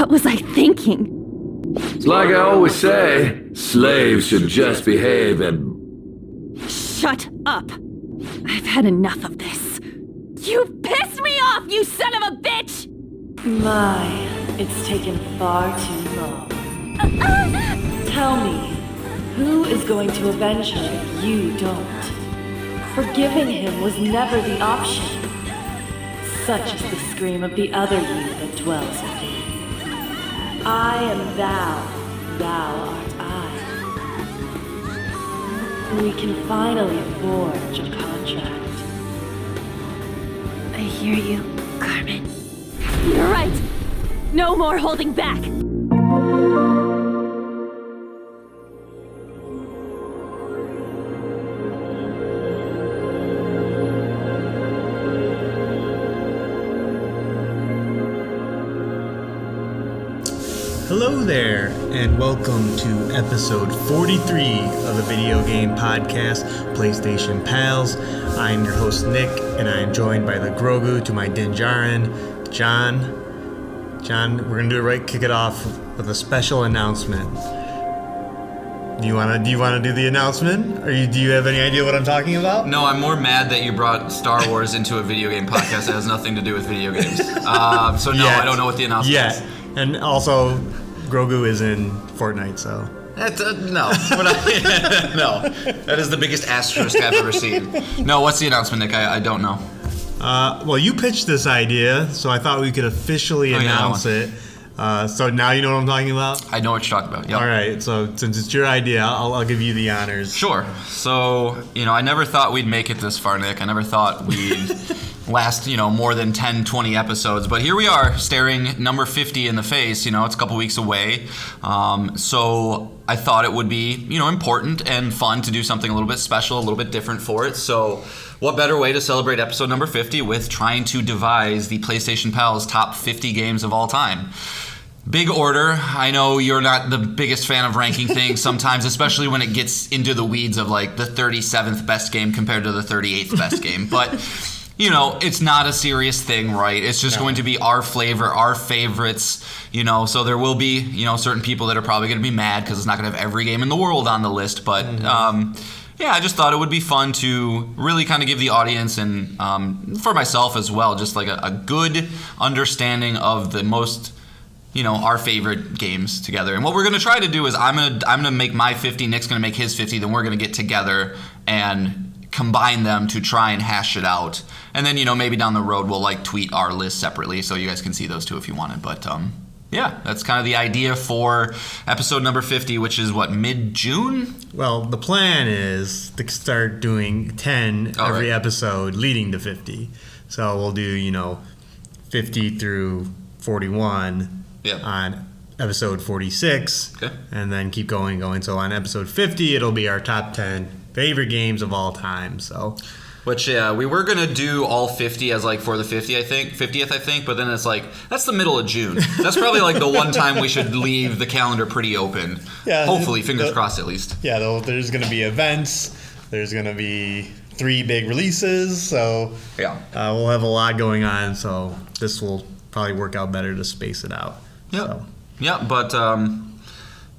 What was I thinking? It's like I always say, slaves should just behave and... Shut up! I've had enough of this. You pissed me off, you son of a bitch! My, it's taken far too long. Tell me, who is going to avenge her if you don't? Forgiving him was never the option. Such is the scream of the other you that dwells within. I am thou, thou art I. We can finally forge a contract. I hear you, Carmen. You're right. No more holding back. Hello there, and welcome to episode 43 of the video game podcast, PlayStation Pals. I'm your host, Nick, and I am joined by the Grogu to my Dinjarin, Jon. Jon, we're going to do it right, kick it off with a special announcement. Do you want to do the announcement? Do you have any idea what I'm talking about? No, I'm more mad that you brought Star Wars into a video game podcast that has nothing to do with video games. I don't know what the announcement is. And also, Grogu is in Fortnite, so... No. No. That is the biggest asterisk I've ever seen. No, what's the announcement, Nick? I don't know. Well, you pitched this idea, so I thought we could officially announce it. So now you know what I'm talking about? I know what you're talking about, yep. All right, so since it's your idea, I'll give you the honors. Sure. So, I never thought we'd make it this far, Nick. I never thought we'd... last, more than 10, 20 episodes. But here we are, staring number 50 in the face. It's a couple weeks away. So I thought it would be, important and fun to do something a little bit special, a little bit different for it. So what better way to celebrate episode number 50 with trying to devise the PlayStation Pals top 50 games of all time. Big order. I know you're not the biggest fan of ranking things sometimes, especially when it gets into the weeds of like the 37th best game compared to the 38th best game. But... it's not a serious thing, right? It's just going to be our flavor, our favorites, so there will be, certain people that are probably going to be mad because it's not going to have every game in the world on the list. But, I just thought it would be fun to really kind of give the audience and for myself as well, just like a good understanding of the most, our favorite games together. And what we're going to try to do is I'm going to make my 50, Nick's going to make his 50, then we're going to get together and combine them to try and hash it out. And then, maybe down the road we'll tweet our list separately so you guys can see those too if you wanted. But that's kind of the idea for episode number 50, which is mid-June? Well, the plan is to start doing 10 every episode leading to 50. So we'll do, 50 through 41 on episode 46. Okay. And then keep going. So on episode 50, it'll be our top 10 favorite games of all time, so... Which, we were going to do all 50 as, for the 50th, I think, but then it's that's the middle of June. That's probably, the one time we should leave the calendar pretty open. Yeah. Hopefully, fingers crossed, at least. Yeah, there's going to be events. There's going to be 3 big releases, so... Yeah. We'll have a lot going on, so this will probably work out better to space it out. Yep. So. Yeah, but...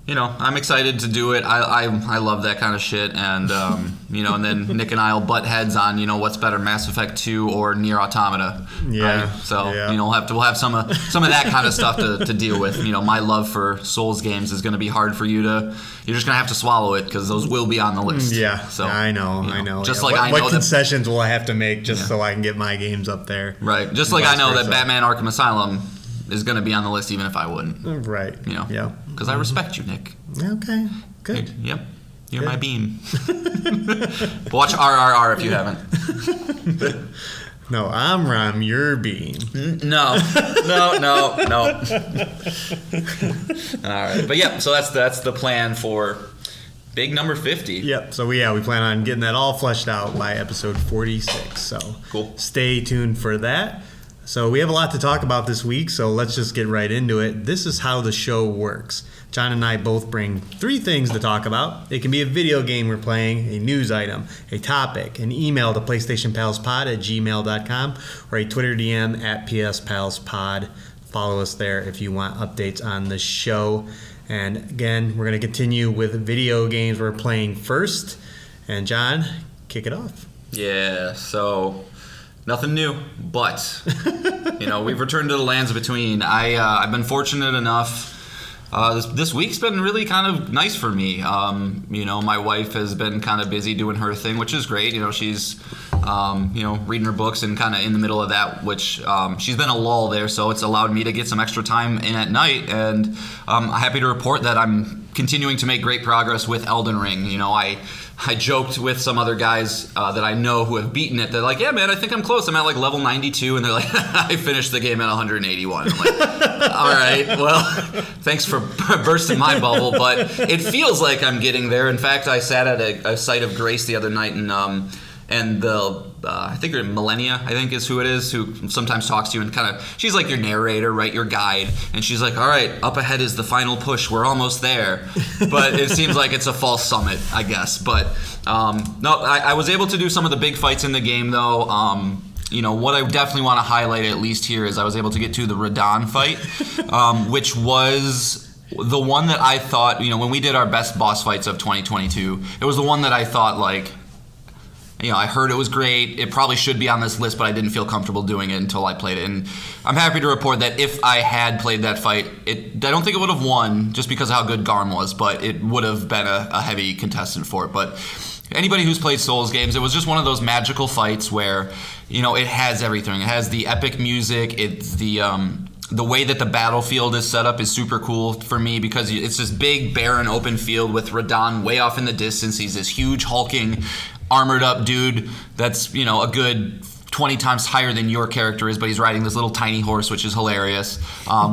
I'm excited to do it. I love that kind of shit, and and then Nick and I'll butt heads on what's better, Mass Effect 2 or Nier Automata. Yeah. Right? So we'll have some of that kind of stuff to deal with. My love for Souls games is going to be hard for you to. You're just gonna have to swallow it because those will be on the list. Yeah. So I know. Just what concessions will I have to make just so I can get my games up there? Right. Just like I know that Batman Arkham Asylum is going to be on the list even if I wouldn't. Right. Yeah. Because I respect you, Nick. Okay. Good. Yep. You're my beam. Watch RRR if you haven't. No, I'm your beam. No. All right. But so that's the plan for big number 50. Yep. So we plan on getting that all fleshed out by episode 46. So cool. Stay tuned for that. So we have a lot to talk about this week, so let's just get right into it. This is how the show works. Jon and I both bring 3 things to talk about. It can be a video game we're playing, a news item, a topic, an email to PlayStationPalsPod@gmail.com, or a Twitter DM @PSPalsPod. follow us there if you want updates on the show. And again, we're going to continue with video games we're playing first. And John, kick it off. Yeah, so nothing new, but we've returned to the lands between. I've been fortunate enough. This week's been really kind of nice for me. My wife has been kind of busy doing her thing, which is great. She's reading her books and kind of in the middle of that, which she's been a lull there, so it's allowed me to get some extra time in at night. And I'm happy to report that I'm continuing to make great progress with Elden Ring. I joked with some other guys that I know who have beaten it. They're like, yeah, man, I think I'm close. I'm at like level 92. And they're like, I finished the game at 181. I'm like, all right, well, thanks for bursting my bubble. But it feels like I'm getting there. In fact, I sat at a site of grace the other night and the I think Millennia, I think is who it is, who sometimes talks to you and kind of, she's like your narrator, right, your guide, and she's like, all right, up ahead is the final push, we're almost there. But it seems like it's a false summit, I guess. But no, I was able to do some of the big fights in the game, though. What I definitely want to highlight at least here is I was able to get to the Radahn fight, which was the one that I thought, when we did our best boss fights of 2022, it was the one that I thought, like, I heard it was great. It probably should be on this list, but I didn't feel comfortable doing it until I played it. And I'm happy to report that if I had played that fight, I don't think it would have won just because of how good Garm was, but it would have been a heavy contestant for it. But anybody who's played Souls games, it was just one of those magical fights where, it has everything. It has the epic music. It's the way that the battlefield is set up is super cool for me because it's this big, barren, open field with Radahn way off in the distance. He's this huge, hulking, armored up dude that's, a good 20 times higher than your character is, but he's riding this little tiny horse, which is hilarious,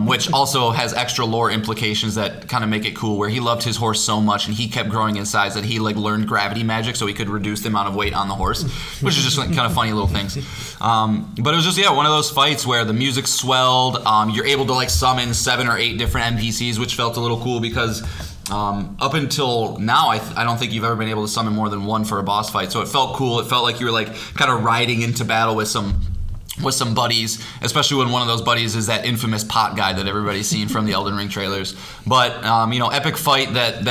which also has extra lore implications that kind of make it cool, where he loved his horse so much and he kept growing in size that he learned gravity magic so he could reduce the amount of weight on the horse, which is just kind of funny little things. But it was just, one of those fights where the music swelled. You're able to summon 7 or 8 different NPCs, which felt a little cool because up until now, I don't think you've ever been able to summon more than one for a boss fight. So it felt cool. It felt like you were kind of riding into battle with some buddies, especially when one of those buddies is that infamous pot guy that everybody's seen from the Elden Ring trailers. But epic fight that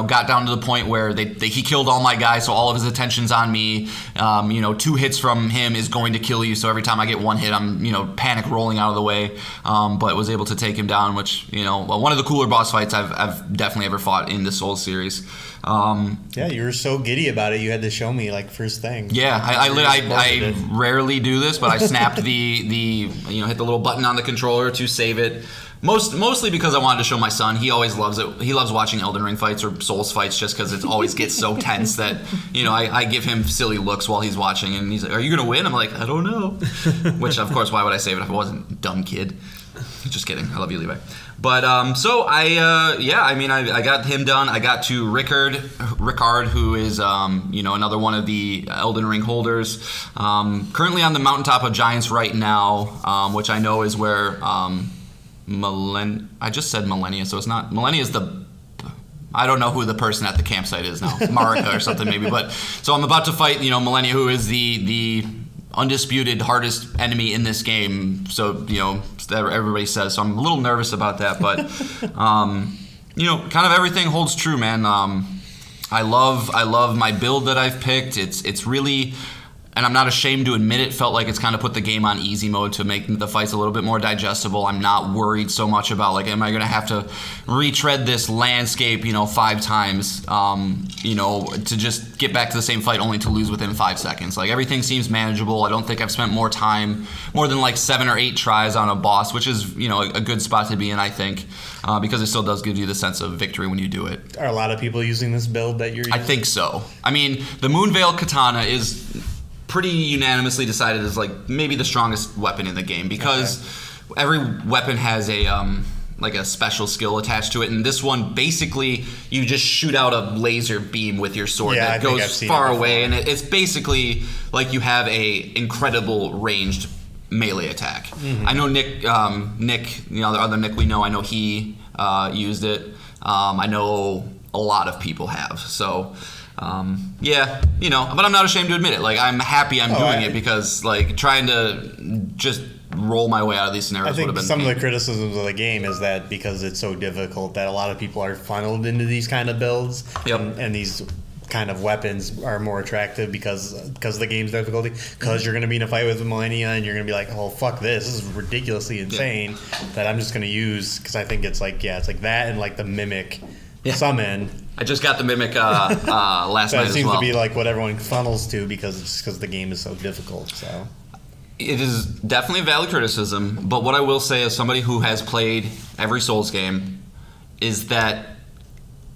got down to the point where he killed all my guys, so all of his attention's on me. 2 hits from him is going to kill you, so every time I get 1 hit, I'm panic rolling out of the way. But was able to take him down, which one of the cooler boss fights I've definitely ever fought in the Souls series. Yeah, you were so giddy about it. You had to show me first thing. Yeah, I rarely do this, but I snapped the hit the little button on the controller to save it. Mostly because I wanted to show my son. He always loves it. He loves watching Elden Ring fights or Souls fights just because it always gets so tense that I give him silly looks while he's watching, and he's like, "Are you gonna win?" I'm like, "I don't know." Which of course, why would I save it if I wasn't a dumb kid? Just kidding. I love you, Levi. But so I got him done. I got to Rickard, who is another one of the Elden Ring holders. Currently on the mountaintop of Giants right now, which I know is where I just said Millennia, so it's not Millennia. Is I don't know who the person at the campsite is now, Marika or something maybe. But so I'm about to fight Millennia, who is the undisputed hardest enemy in this game, so everybody says. So I'm a little nervous about that, but kind of everything holds true, man. I love my build that I've picked. It's really, and I'm not ashamed to admit it, felt like it's kind of put the game on easy mode to make the fights a little bit more digestible. I'm not worried so much about am I going to have to retread this landscape 5 times to just get back to the same fight only to lose within 5 seconds. Everything seems manageable. I don't think I've spent more than 7 or 8 tries on a boss, which is a good spot to be in, I think, because it still does give you the sense of victory when you do it. Are a lot of people using this build that you're using? I think so. I mean, the Moonveil Katana is pretty unanimously decided as maybe the strongest weapon in the game because every weapon has a special skill attached to it, and this one basically you just shoot out a laser beam with your sword that goes far away, and it's basically like you have a incredible ranged melee attack. Mm-hmm. I know Nick, the other Nick we know, I know he used it. I know a lot of people have, so. But I'm not ashamed to admit it. I'm happy I'm doing it because trying to just roll my way out of these scenarios I would have think been some of the criticisms of the game is that because it's so difficult that a lot of people are funneled into these kind of builds. Yep. And these kind of weapons are more attractive because of the game's difficulty. Because you're going to be in a fight with Millennia and you're going to be like, oh, fuck this. This is ridiculously insane that I'm just going to use. Because I think it's like that and like the Mimic summon. I just got the Mimic last night as well. That seems to be like what everyone funnels to because the game is so difficult. So it is definitely a valid criticism, but what I will say as somebody who has played every Souls game is that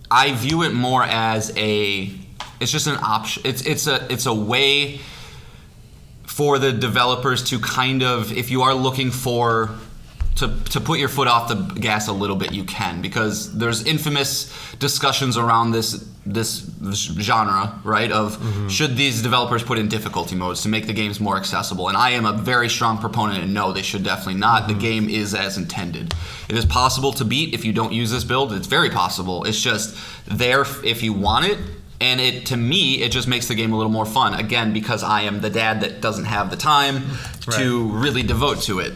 I view it more as it's just an option. It's a way for the developers to kind of, if you are looking for to put your foot off the gas a little bit, you can, because there's infamous discussions around this genre, right, of should these developers put in difficulty modes to make the games more accessible, and I am a very strong proponent and no, they should definitely not. The game is as intended. It is possible to beat if you don't use this build. It's very possible. It's just there if you want it, and to me, it just makes the game a little more fun, again, because I am the dad that doesn't have the time to really devote to it.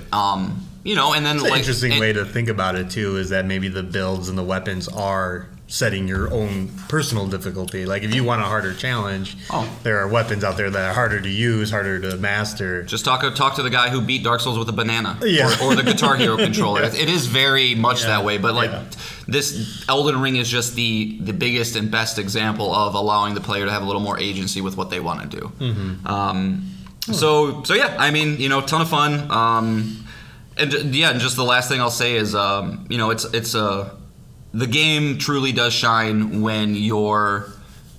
And then it's an interesting way to think about it too is that maybe the builds and the weapons are setting your own personal difficulty. Like if you want a harder challenge, there are weapons out there that are harder to use, harder to master. Just talk to the guy who beat Dark Souls with a banana, or the Guitar Hero controller. It is very much that way, but this Elden Ring is just the biggest and best example of allowing the player to have a little more agency with what they want to do. So yeah, I mean, ton of fun. And just the last thing I'll say is, the game truly does shine when you're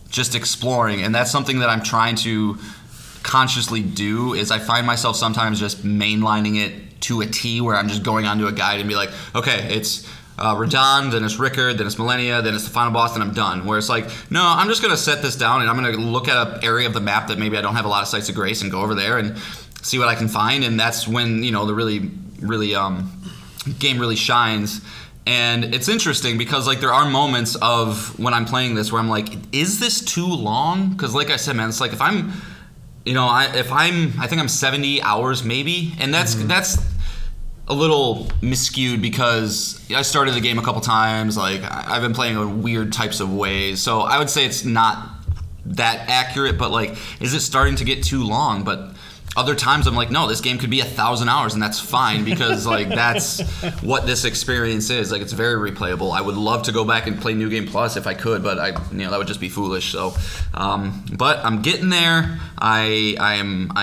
just exploring, and that's something that I'm trying to consciously do. Is I find myself sometimes just mainlining it to a T, where I'm just going onto a guide and be like, okay, it's Radahn, then it's Rickard, then it's Millennia, then it's the final boss, then I'm done. Where it's like, no, I'm just gonna set this down and I'm gonna look at an area of the map that maybe I don't have a lot of sites of grace and go over there and see what I can find, and that's when the really game really shines. And it's interesting because there are moments of when I'm playing this where I'm like, is this too long? Because like I said, man, it's like if I'm I think I'm 70 hours maybe, and that's a little miscued because I started the game a couple times. Like I've been playing in weird types of ways, so I would say it's not that accurate. But is it starting to get too long? But other times I'm like, no, this game could be 1,000 hours and that's fine because that's what this experience is. It's very replayable. I would love to go back and play New Game Plus if I could, but that would just be foolish. So, but I'm getting there. I don't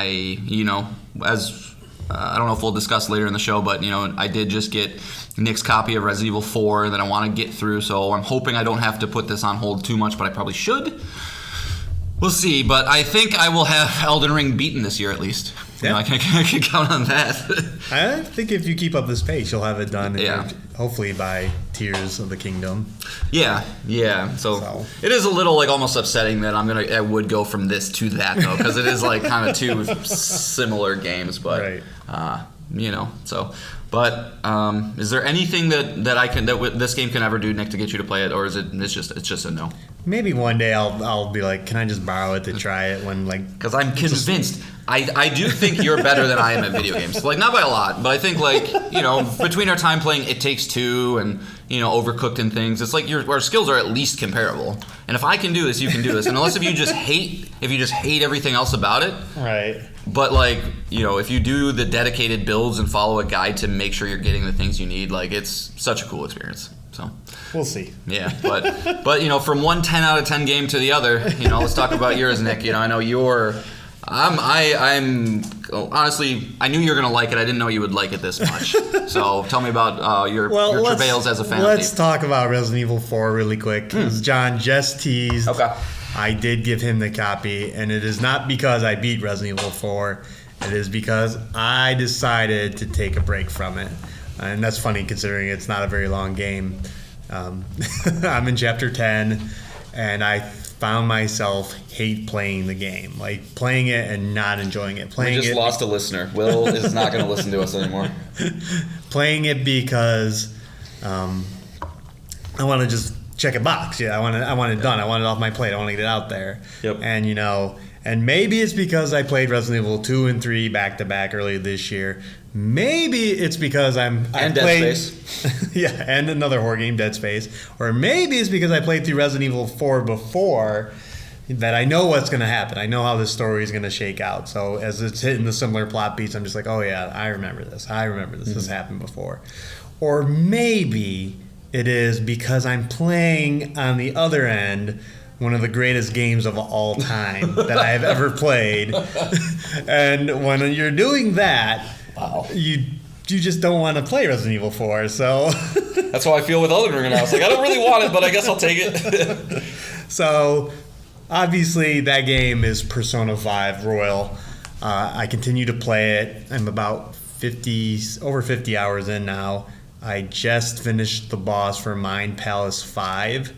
know if we'll discuss later in the show, but I did just get Nick's copy of Resident Evil 4 that I want to get through. So I'm hoping I don't have to put this on hold too much, but I probably should. We'll see, but I think I will have Elden Ring beaten this year at least. Yeah. I can count on that. I think if you keep up this pace, you'll have it done. Hopefully by Tears of the Kingdom. Yeah. So it is a little almost upsetting that I would go from this to that though, because it is kind of two similar games, but so. But is there anything that this game can ever do, Nick, to get you to play it, or it's just a no? Maybe one day I'll be like, can I just borrow it to try it when because I'm convinced. I do think you're better than I am at video games. Not by a lot, but I think between our time playing It Takes Two and Overcooked and things, it's our skills are at least comparable. And if I can do this, you can do this. And unless if you just hate everything else about it, right? But if you do the dedicated builds and follow a guide to make sure you're getting the things you need, it's such a cool experience. So we'll see. Yeah, but from one 10 out of 10 game to the other, let's talk about yours, Nick. I know you're. I'm honestly, I knew you were gonna like it. I didn't know you would like it this much. So tell me about your travails as a fan. Let's talk about Resident Evil 4 really quick. As John just teased. Okay. I did give him the copy, and it is not because I beat Resident Evil 4. It is because I decided to take a break from it. And that's funny considering it's not a very long game. I'm in Chapter 10, and I found myself hate playing the game. Playing it and not enjoying it. We just lost a listener. Will is not going to listen to us anymore. Playing it because I want to just check a box. Yeah, I want it done. I want it off my plate. I want to get it out there. Yep. And and maybe it's because I played Resident Evil 2 and 3 back to back earlier this year Maybe it's because I Dead played, Space. yeah, and another horror game, Dead Space. Or maybe it's because I played through Resident Evil 4 before that I know what's going to happen. I know how this story is going to shake out. So as it's hitting the similar plot beats, I'm just like, oh yeah, I remember this. This has happened before. Or maybe it is because I'm playing on the other end one of the greatest games of all time that I have ever played. And when you're doing that, wow, you just don't want to play Resident Evil 4. So that's how I feel with Elden Ring now. It's like, I don't really want it, but I guess I'll take it. So obviously that game is Persona 5 Royal. I continue to play it. I'm about over 50 hours in now. I just finished the boss for Mind Palace 5.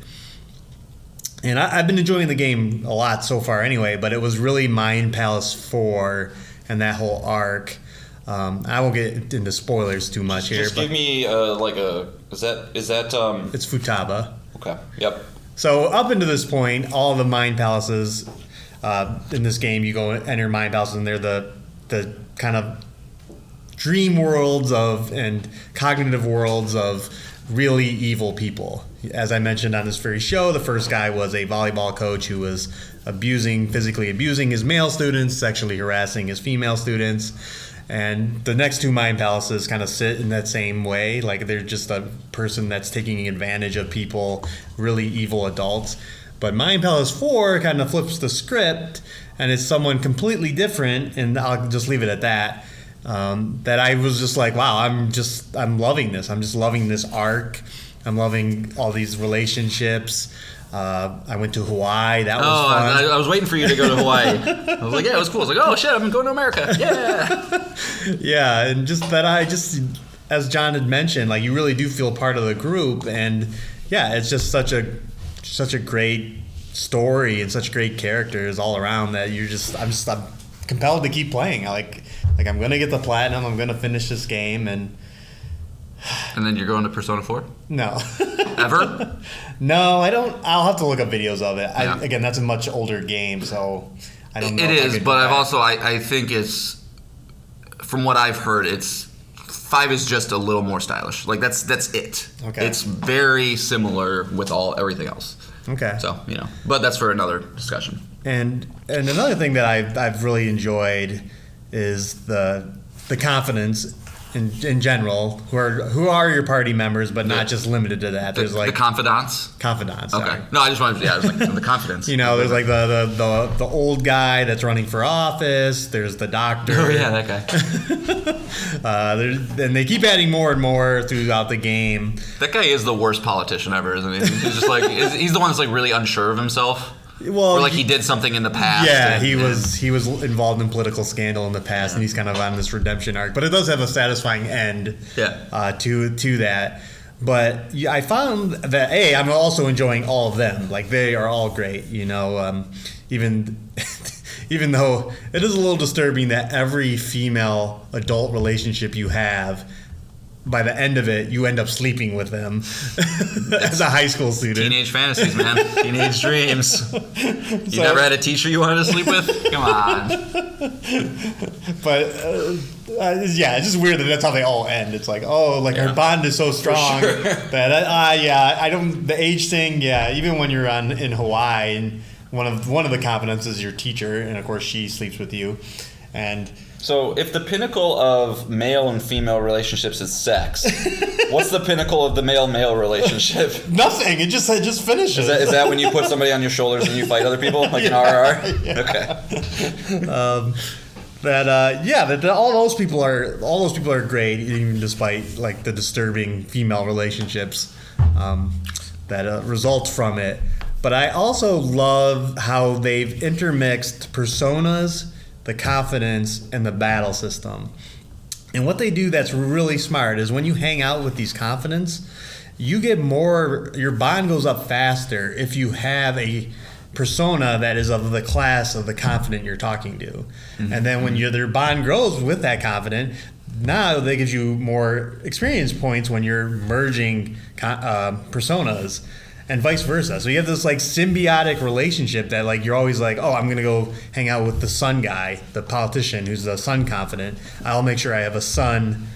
And I've been enjoying the game a lot so far anyway, but it was really Mind Palace 4 and that whole arc. I won't get into spoilers too much here. Just give me is that It's Futaba. Okay. Yep. So up until this point, all the Mind Palaces in this game, you go enter Mind Palaces, and they're the kind of dream worlds and cognitive worlds of really evil people. As I mentioned on this very show, the first guy was a volleyball coach who was physically abusing his male students, sexually harassing his female students. And the next two Mind Palaces kind of sit in that same way. Like they're just a person that's taking advantage of people, really evil adults. But Mind Palace 4 kind of flips the script, and it's someone completely different, and I'll just leave it at that. That I was just like, wow, I'm loving this. I'm just loving this arc. I'm loving all these relationships. I went to Hawaii. That was fun. I was waiting for you to go to Hawaii. I was like, yeah, it was cool. I was like, oh shit, I'm going to America. Yeah. Yeah, and just that as John had mentioned, like you really do feel part of the group, and yeah, it's just such a great story and such great characters all around that I'm compelled to keep playing. Like I'm gonna get the platinum. I'm gonna finish this game, and then you're going to Persona 4? No. Ever? No, I don't. I'll have to look up videos of it. Yeah. Again, that's a much older game, so I don't know. It is, but I think it's, from what I've heard, 5 is just a little more stylish. Like that's it. Okay. It's very similar with everything else. Okay. So, but that's for another discussion. And another thing that I've really enjoyed is the confidence in general, who are your party members, but not just limited to that. There's like the confidants. Confidants. Okay. Sorry. No, I just wanted. Yeah, it was like the confidence. There's like the old guy that's running for office. There's the doctor. Oh yeah, that guy. And they keep adding more and more throughout the game. That guy is the worst politician ever, isn't he? He's just like he's the one that's like really unsure of himself. Well, or like he did something in the past. Yeah, he was involved in political scandal in the past, and he's kind of on this redemption arc. But it does have a satisfying end. Yeah. To that. But I found that I'm also enjoying all of them. Like they are all great. Even even though it is a little disturbing that every female adult relationship you have, by the end of it, you end up sleeping with them as a high school student. Teenage fantasies, man. Teenage dreams. You never had a teacher you wanted to sleep with? Come on. But, yeah, it's just weird that that's how they all end. It's like, our bond is so strong that, the age thing, even when you're in Hawaii, and one of the confidants is your teacher, and of course she sleeps with you. And so if the pinnacle of male and female relationships is sex, what's the pinnacle of the male-male relationship? Nothing. It just finishes. Is that when you put somebody on your shoulders and you fight other people like an RR? Yeah. Okay. All those people are great, even despite like the disturbing female relationships that result from it. But I also love how they've intermixed personas, the confidence, and the battle system. And what they do that's really smart is when you hang out with these confidents, you get your bond goes up faster if you have a persona that is of the class of the confident you're talking to. Mm-hmm. And then when their bond grows with that confident, now they give you more experience points when you're merging personas. and vice versa. So you have this like symbiotic relationship that like you're always like, oh, I'm gonna go hang out with the sun guy, the politician who's the sun confident. I'll make sure I have a sun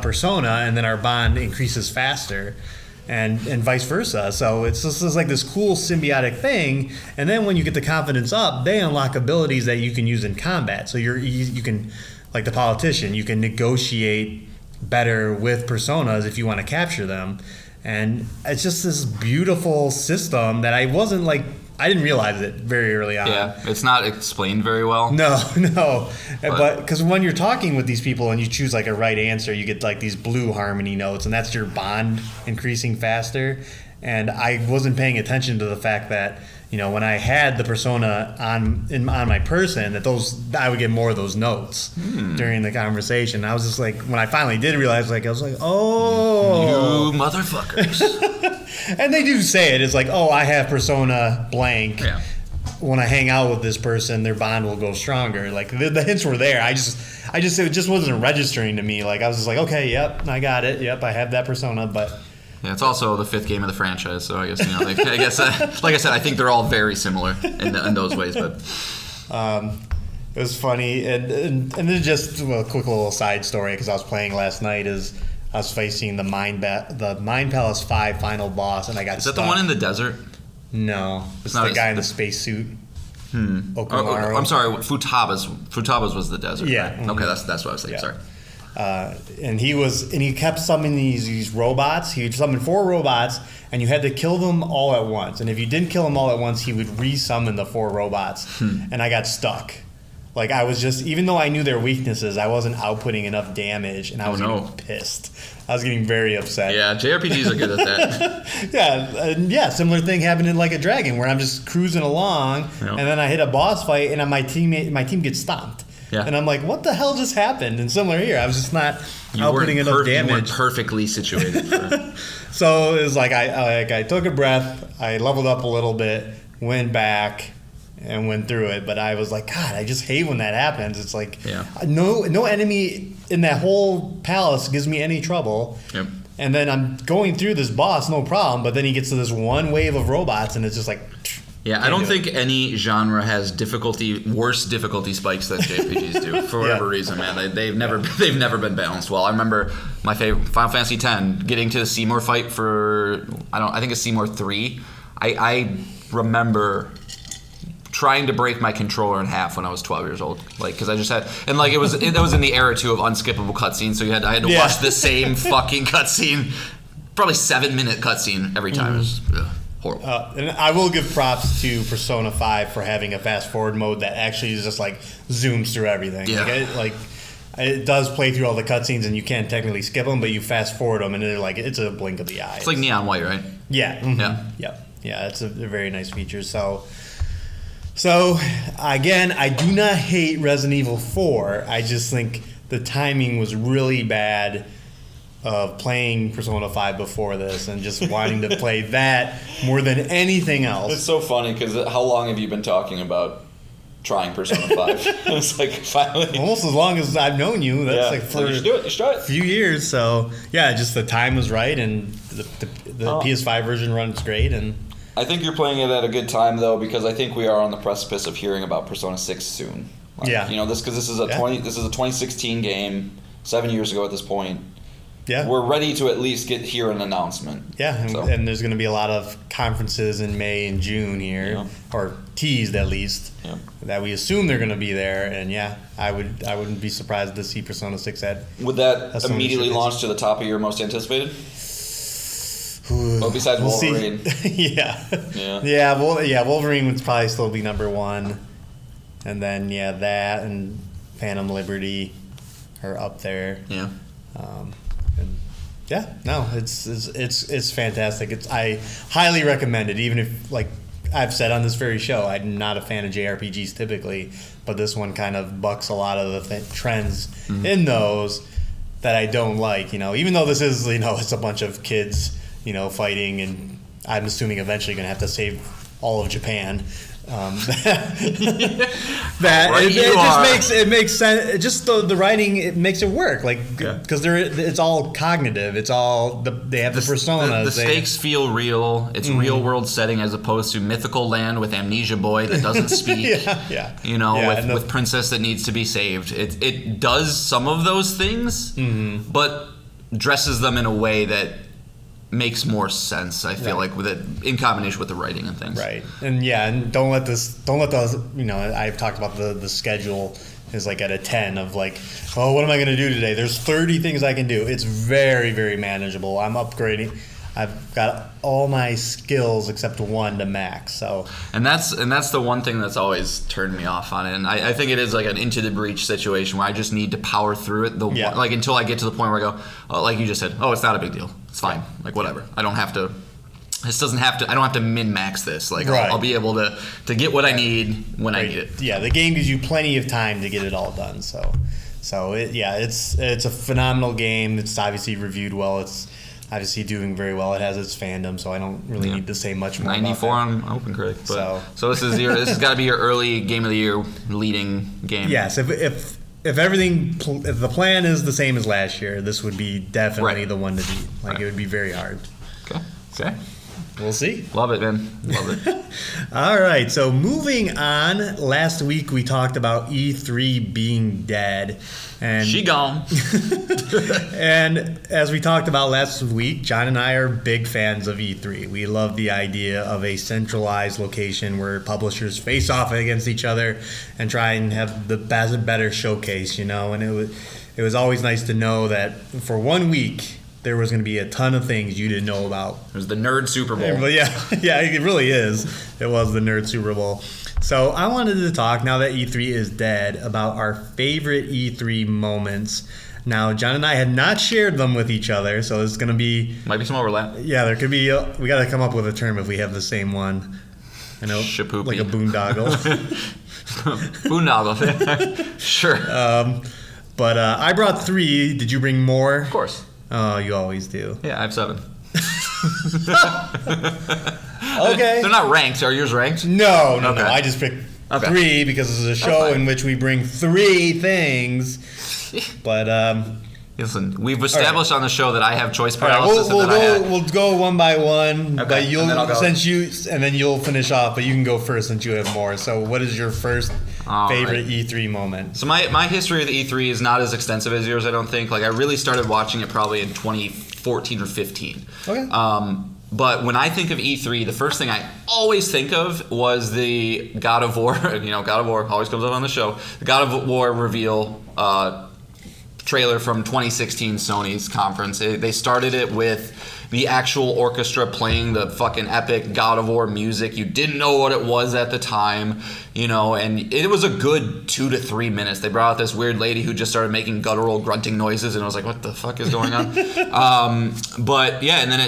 persona, and then our bond increases faster, and vice versa. So it's just like this cool symbiotic thing. And then when you get the confidence up, they unlock abilities that you can use in combat. So you can, like the politician, you can negotiate better with personas if you want to capture them. And it's just this beautiful system that I didn't realize it very early on. Yeah, it's not explained very well. No. But because when you're talking with these people and you choose like a right answer, you get like these blue harmony notes, and that's your bond increasing faster. And I wasn't paying attention to the fact that, you know, when I had the persona on my person, that I would get more of those notes during the conversation. I was just like, when I finally did realize, like, I was like, oh, you motherfuckers. And they do say it. It's like, oh, I have persona blank. Yeah. When I hang out with this person, their bond will go stronger. Like the hints were there. I just it just wasn't registering to me. Like I was just like, okay, yep, I got it. Yep, I have that persona, but. Yeah, it's also the 5th game of the franchise, so I guess, you know, like I said, I think they're all very similar in those ways. But it was funny, and then just a quick little side story because I was playing last night. I was facing the Mind Palace 5 final boss, and I got. Is that stuck. the one in the desert? No, it's the guy in the spacesuit. Oh, I'm sorry, Futaba's was the desert. Yeah. Right? Okay, that's what I was saying. Yeah. Sorry. And he kept summoning these robots. He would summon 4 robots, and you had to kill them all at once. And if you didn't kill them all at once, he would re-summon the 4 robots. And I got stuck. Like I was just, even though I knew their weaknesses, I wasn't outputting enough damage, and I was getting pissed. I was getting very upset. Yeah, JRPGs are good at that. Yeah, similar thing happened in Like a Dragon, where I'm just cruising along, and then I hit a boss fight, and my team gets stomped. Yeah. And I'm like, what the hell just happened? And similar here, I was just not outputting enough damage. You weren't perfectly situated for it. So it was like I took a breath, I leveled up a little bit, went back, and went through it. But I was like, God, I just hate when that happens. It's like no enemy in that whole palace gives me any trouble. Yep. And then I'm going through this boss, no problem. But then he gets to this one wave of robots, and it's just like. Yeah, I don't think any genre has worse difficulty spikes than JRPGs do for whatever reason, man. They've never been balanced well. I remember my favorite Final Fantasy X getting to the Seymour fight for I think it's Seymour 3. I remember trying to break my controller in half when I was 12 years old, like because I just had it was in the era too of unskippable cutscenes, so I had to watch the same fucking cutscene, probably 7-minute cutscene every time. It was, horrible. And I will give props to Persona 5 for having a fast forward mode that actually is just like zooms through everything. Yeah. It does play through all the cutscenes, and you can't technically skip them, but you fast forward them, and they're like it's a blink of the eye. It's like Neon White, right? Yeah. Mm-hmm. Yeah. It's a very nice feature. So again, I do not hate Resident Evil 4. I just think the timing was really bad. Of playing Persona 5 before this and just wanting to play that more than anything else. It's so funny because how long have you been talking about trying Persona 5? It's like finally. Almost as long as I've known you. That's like for you should do it. You should try it. A few years. So, yeah, just the time was right and the PS5 version runs great. And I think you're playing it at a good time, though, because I think we are on the precipice of hearing about Persona 6 soon. You know, this is a 2016 game, 7 years ago at this point. Yeah, we're ready to at least hear an announcement. Yeah, and there's going to be a lot of conferences in May and June here, or teased at least, that we assume they're going to be there. And I wouldn't be surprised to see Persona 6 at. Would that immediately launch to the top of your most anticipated? Well, besides Wolverine. Wolverine would probably still be number 1, and then that and Phantom Liberty are up there. Yeah. It's fantastic. I highly recommend it, even if, like I've said on this very show, I'm not a fan of JRPGs typically, but this one kind of bucks a lot of the trends in those that I don't like. You know, even though this is, it's a bunch of kids, fighting, and I'm assuming eventually going to have to save all of Japan. It makes sense. It just the writing, it makes it work, like, because it's all cognitive. It's all they have the personas. The stakes feel real. It's real world setting as opposed to mythical land with amnesia boy that doesn't speak. With princess that needs to be saved. It does some of those things, but dresses them in a way that makes more sense, I feel like, with it in combination with the writing and things. Right. And don't let I've talked about the schedule is like at a 10 of like, oh, what am I going to do today? There's 30 things I can do. It's very, very manageable. I'm upgrading. I've got all my skills except one to max. So and that's the one thing that's always turned me off on it. And I think it is like an Into the Breach situation where I just need to power through it like until I get to the point where I go, like you just said, oh, it's not a big deal. It's fine. Like whatever. I don't have to. This doesn't have to. I don't have to min max this. Like I'll be able to get what I need when I need it. Yeah, the game gives you plenty of time to get it all done. So it's a phenomenal game. It's obviously reviewed well. It's obviously doing very well. It has its fandom, so I don't really need to say much more. 94 on OpenCritic. So this has got to be your early game of the year leading game. Yes, if the plan is the same as last year, this would be definitely the one to beat. Like it would be very hard. Okay. We'll see. Love it, man. Love it. All right, so moving on. Last week we talked about E3 being dead. And she gone. And as we talked about last week, John and I are big fans of E3. We love the idea of a centralized location where publishers face off against each other and try and have the better showcase, And it was always nice to know that for 1 week there was going to be a ton of things you didn't know about. It was the Nerd Super Bowl. Yeah, it really is. It was the Nerd Super Bowl. So I wanted to talk, now that E3 is dead, about our favorite E3 moments. Now, John and I had not shared them with each other, so it's going to be... Might be some overlap. Yeah, there could be... we got to come up with a term if we have the same one. I know, Shapoopy. like a boondoggle. Boondoggle. Sure. But I brought 3. Did you bring more? Of course. Oh, you always do. Yeah, I have 7. Okay. They're not ranked. Are yours ranked? No. I just picked 3 because this is a show in which we bring 3 things. But listen, we've established on the show that I have choice paralysis. We'll go one by one. Okay. But then you'll finish off. But you can go first since you have more. So, what is your first favorite E3 moment? So my history of the E3 is not as extensive as yours, I don't think. Like I really started watching it probably in 2014 or 15. Okay. But when I think of E3, the first thing I always think of was the God of War. God of War always comes up on the show. The God of War reveal trailer from 2016 Sony's conference. They started it with the actual orchestra playing the fucking epic God of War music. You didn't know what it was at the time, and it was a good 2 to 3 minutes. They brought out this weird lady who just started making guttural grunting noises, and I was like, what the fuck is going on? But yeah, and then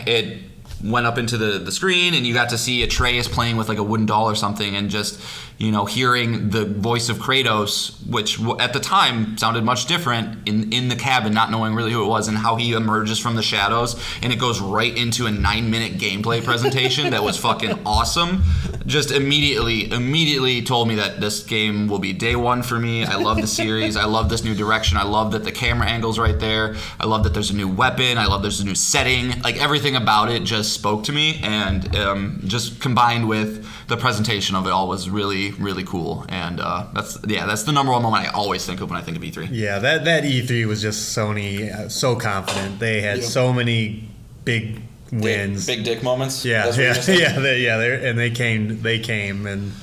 it went up into the screen, and you got to see Atreus playing with like a wooden doll or something, and just hearing the voice of Kratos, which at the time sounded much different in the cabin, not knowing really who it was, and how he emerges from the shadows, and it goes right into a 9-minute gameplay presentation that was fucking awesome. Just immediately told me that this game will be day one for me. I love the series. I love this new direction. I love that the camera angle's right there. I love that there's a new weapon. I love there's a new setting. Like everything about it just spoke to me, and just combined with the presentation of it all was really, really cool. And that's the number one moment I always think of when I think of E3. Yeah, that E3 was just Sony so confident. They had so many big wins, big dick moments. Yeah, and they came and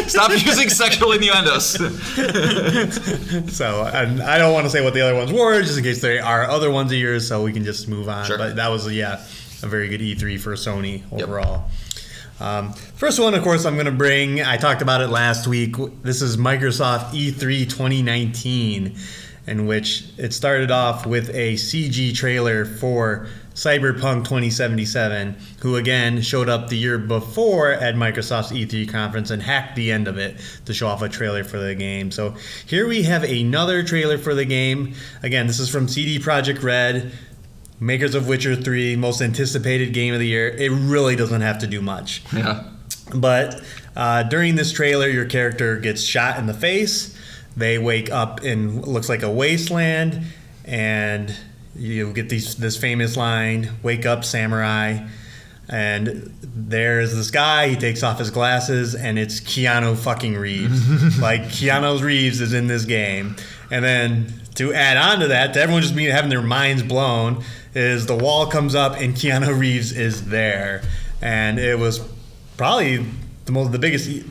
stop using sexual innuendos. So, and I don't want to say what the other ones were, just in case there are other ones of yours, so we can just move on. Sure. But that was a very good E3 for Sony overall. First one, of course, I'm going to bring, I talked about it last week. This is Microsoft E3 2019, in which it started off with a CG trailer for Cyberpunk 2077, who again showed up the year before at Microsoft's E3 conference and hacked the end of it to show off a trailer for the game. So here we have another trailer for the game. Again, this is from CD Projekt Red, makers of Witcher 3, most anticipated game of the year. It really doesn't have to do much. Yeah. But during this trailer, your character gets shot in the face. They wake up in what looks like a wasteland, and you get this famous line, "Wake up, samurai." And there's this guy, he takes off his glasses, and it's Keanu fucking Reeves. Like, Keanu Reeves is in this game. And then to add on to that, to everyone just having their minds blown, is the wall comes up and Keanu Reeves is there. And it was probably the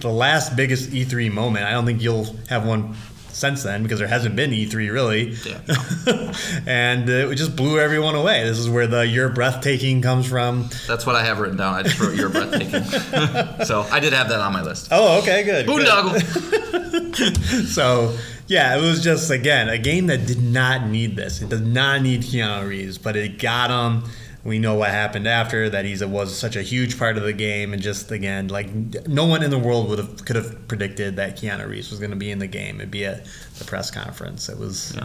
last biggest E3 moment. I don't think you'll have one since then, because there hasn't been E3 really. Yeah. And it just blew everyone away. This is where the "you're breathtaking" comes from. That's what I have written down. I just wrote "you're breathtaking." So I did have that on my list. Oh, okay, good. Boondoggle. So yeah, it was just, again, a game that did not need this. It does not need Keanu Reeves, but it got him. We know what happened after, that he was such a huge part of the game, and just, again, like, no one in the world could have predicted that Keanu Reeves was going to be in the game. It'd be at the press conference. It was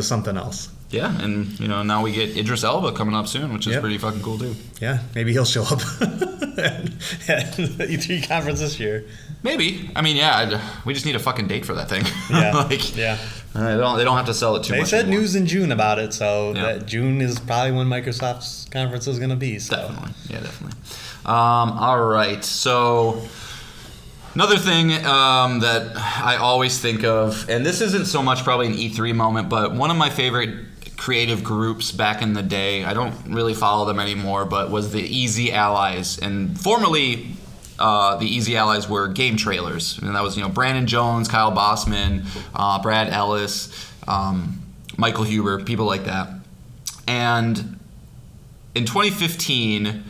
something else. Yeah, and now we get Idris Elba coming up soon, which is pretty fucking cool too. Yeah, maybe he'll show up at the E3 conference this year. Maybe. I mean, we just need a fucking date for that thing. Yeah. They don't have to sell it too much. They said anymore. News in June about it, so that June is probably when Microsoft's conference is going to be. So. Definitely. Yeah, definitely. All right. So another thing that I always think of, and this isn't so much probably an E3 moment, but one of my favorite creative groups back in the day, I don't really follow them anymore, but was the Easy Allies. And formerly, the Easy Allies were game trailers. And that was, Brandon Jones, Kyle Bossman, Brad Ellis, Michael Huber, people like that. And in 2015,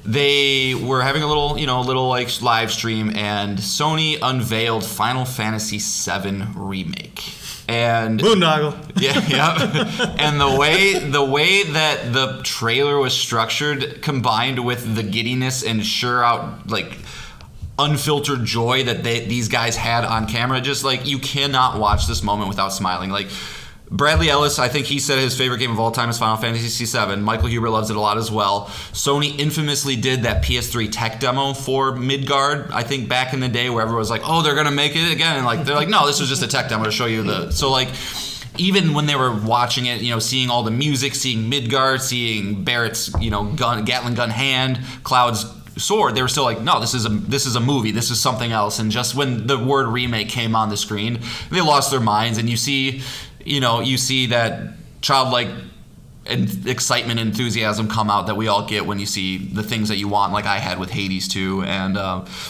they were having a little like live stream, and Sony unveiled Final Fantasy VII Remake. And boondoggle. Yeah. And the way that the trailer was structured, combined with the giddiness and unfiltered joy that these guys had on camera, just like, you cannot watch this moment without smiling. Like, Bradley Ellis, I think he said his favorite game of all time is Final Fantasy VII. Michael Huber loves it a lot as well. Sony infamously did that PS3 tech demo for Midgard, I think back in the day, where everyone was like, oh, they're going to make it again. And they're like, no, this was just a tech demo to show you So even when they were watching it, seeing all the music, seeing Midgard, seeing Barrett's, Gatling gun hand, Cloud's sword, they were still like, no, this is a movie, this is something else. And just when the word remake came on the screen, they lost their minds. And you see that childlike excitement and enthusiasm come out that we all get when you see the things that you want, like I had with Hades 2. And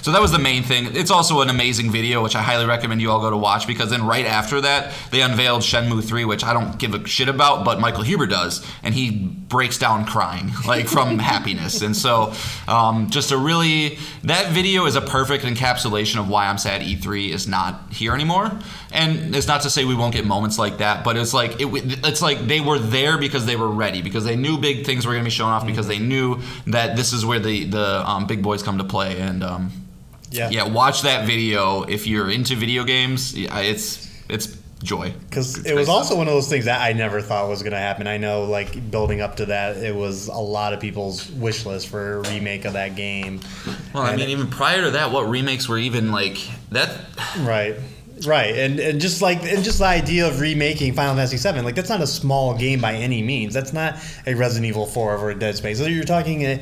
so that was the main thing. It's also an amazing video, which I highly recommend you all go to watch, because then right after that, they unveiled Shenmue 3, which I don't give a shit about, but Michael Huber does, and he breaks down crying, from happiness. And so that video is a perfect encapsulation of why I'm sad E3 is not here anymore. And it's not to say we won't get moments like that, but it's like they were there because they were ready, because they knew big things were going to be shown off, because they knew that this is where the big boys come to play. And watch that video if you're into video games. It's joy, because it was also one of those things that I never thought was going to happen. I know, building up to that, it was a lot of people's wish list for a remake of that game. Well, I mean, even prior to that, what remakes were even like that? Right, and just the idea of remaking Final Fantasy VII, that's not a small game by any means. That's not a Resident Evil 4 or a Dead Space. So you're talking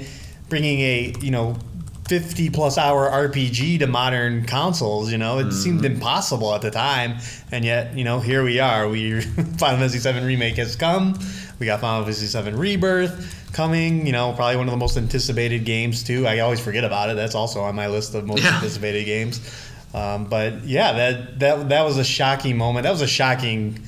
bringing a 50-plus hour RPG to modern consoles. It seemed impossible at the time, and yet here we are. Final Fantasy VII Remake has come. We got Final Fantasy VII Rebirth coming. Probably one of the most anticipated games too. I always forget about it. That's also on my list of most anticipated games. But yeah, that was a shocking moment. That was a shocking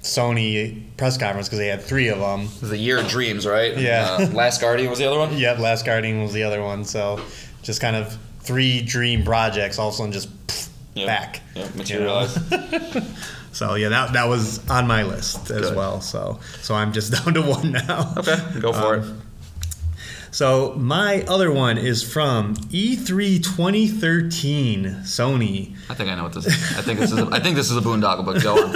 Sony press conference, because they had 3 of them. It was the Year of Dreams, right? Yeah. Last Guardian was the other one? Yeah, Last Guardian was the other one. So just kind of 3 dream projects all of a sudden just back. Yeah, materialized. So yeah, that was on my list as well. So I'm just down to 1 now. Okay, go for it. So my other one is from E3 2013, Sony. I think I know what this is. I think this is a boondoggle, but go on.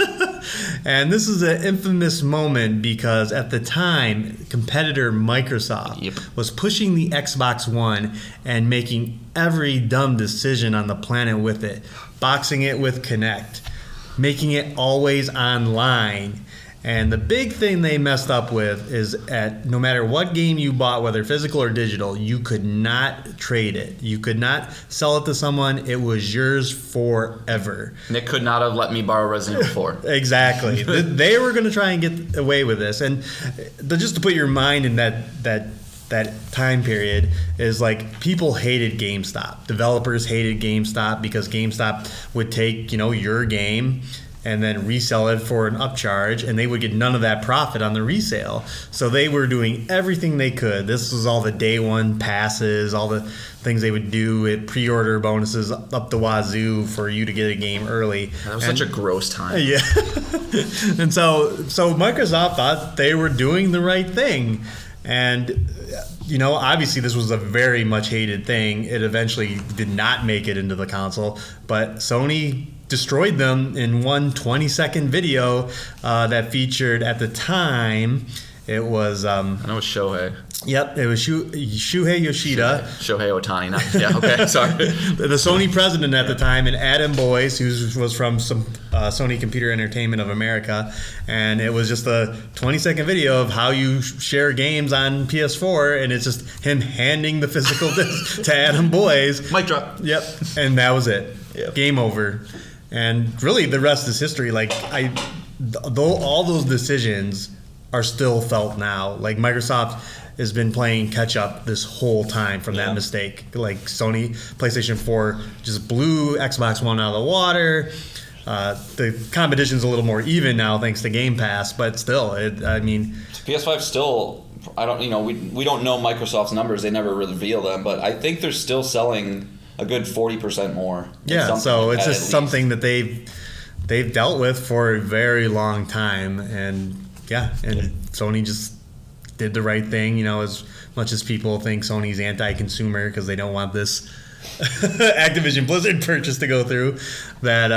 And this is an infamous moment because at the time, competitor Microsoft was pushing the Xbox One and making every dumb decision on the planet with it, boxing it with Kinect, making it always online. And the big thing they messed up with is no matter what game you bought, whether physical or digital, you could not trade it. You could not sell it to someone. It was yours forever. Nick could not have let me borrow Resident Evil 4. Exactly. They were going to try and get away with this. And just to put your mind in that time period is like people hated GameStop. Developers hated GameStop because GameStop would take, your game and then resell it for an upcharge, and they would get none of that profit on the resale. So they were doing everything they could. This was all the day one passes, all the things they would do at pre-order bonuses up the wazoo for you to get a game early. That was such a gross time. Yeah. And so Microsoft thought they were doing the right thing. And obviously this was a very much hated thing. It eventually did not make it into the console, but Sony destroyed them in one 20-second video that featured at the time. It was I know it's Shohei. Yep, it was Shuhei Yoshida. Shohei Ohtani. Yeah, okay, sorry. The Sony president at the time, and Adam Boyce, who was from some Sony Computer Entertainment of America. And it was just a 20-second video of how you share games on PS4, and it's just him handing the physical disc to Adam Boyce. Mic drop. Yep, and that was it. Yep. Game over. And really, the rest is history. Like, all those decisions are still felt now. Like, Microsoft has been playing catch up this whole time from that mistake. Like, Sony, PlayStation 4 just blew Xbox One out of the water. The competition's a little more even now thanks to Game Pass, but still, PS5 still. I don't. We don't know Microsoft's numbers. They never reveal them, but I think they're still selling a good 40% more. Yeah, so it's just something that they've dealt with for a very long time, and Sony just did the right thing. As much as people think Sony's anti-consumer because they don't want this Activision Blizzard purchase to go through, they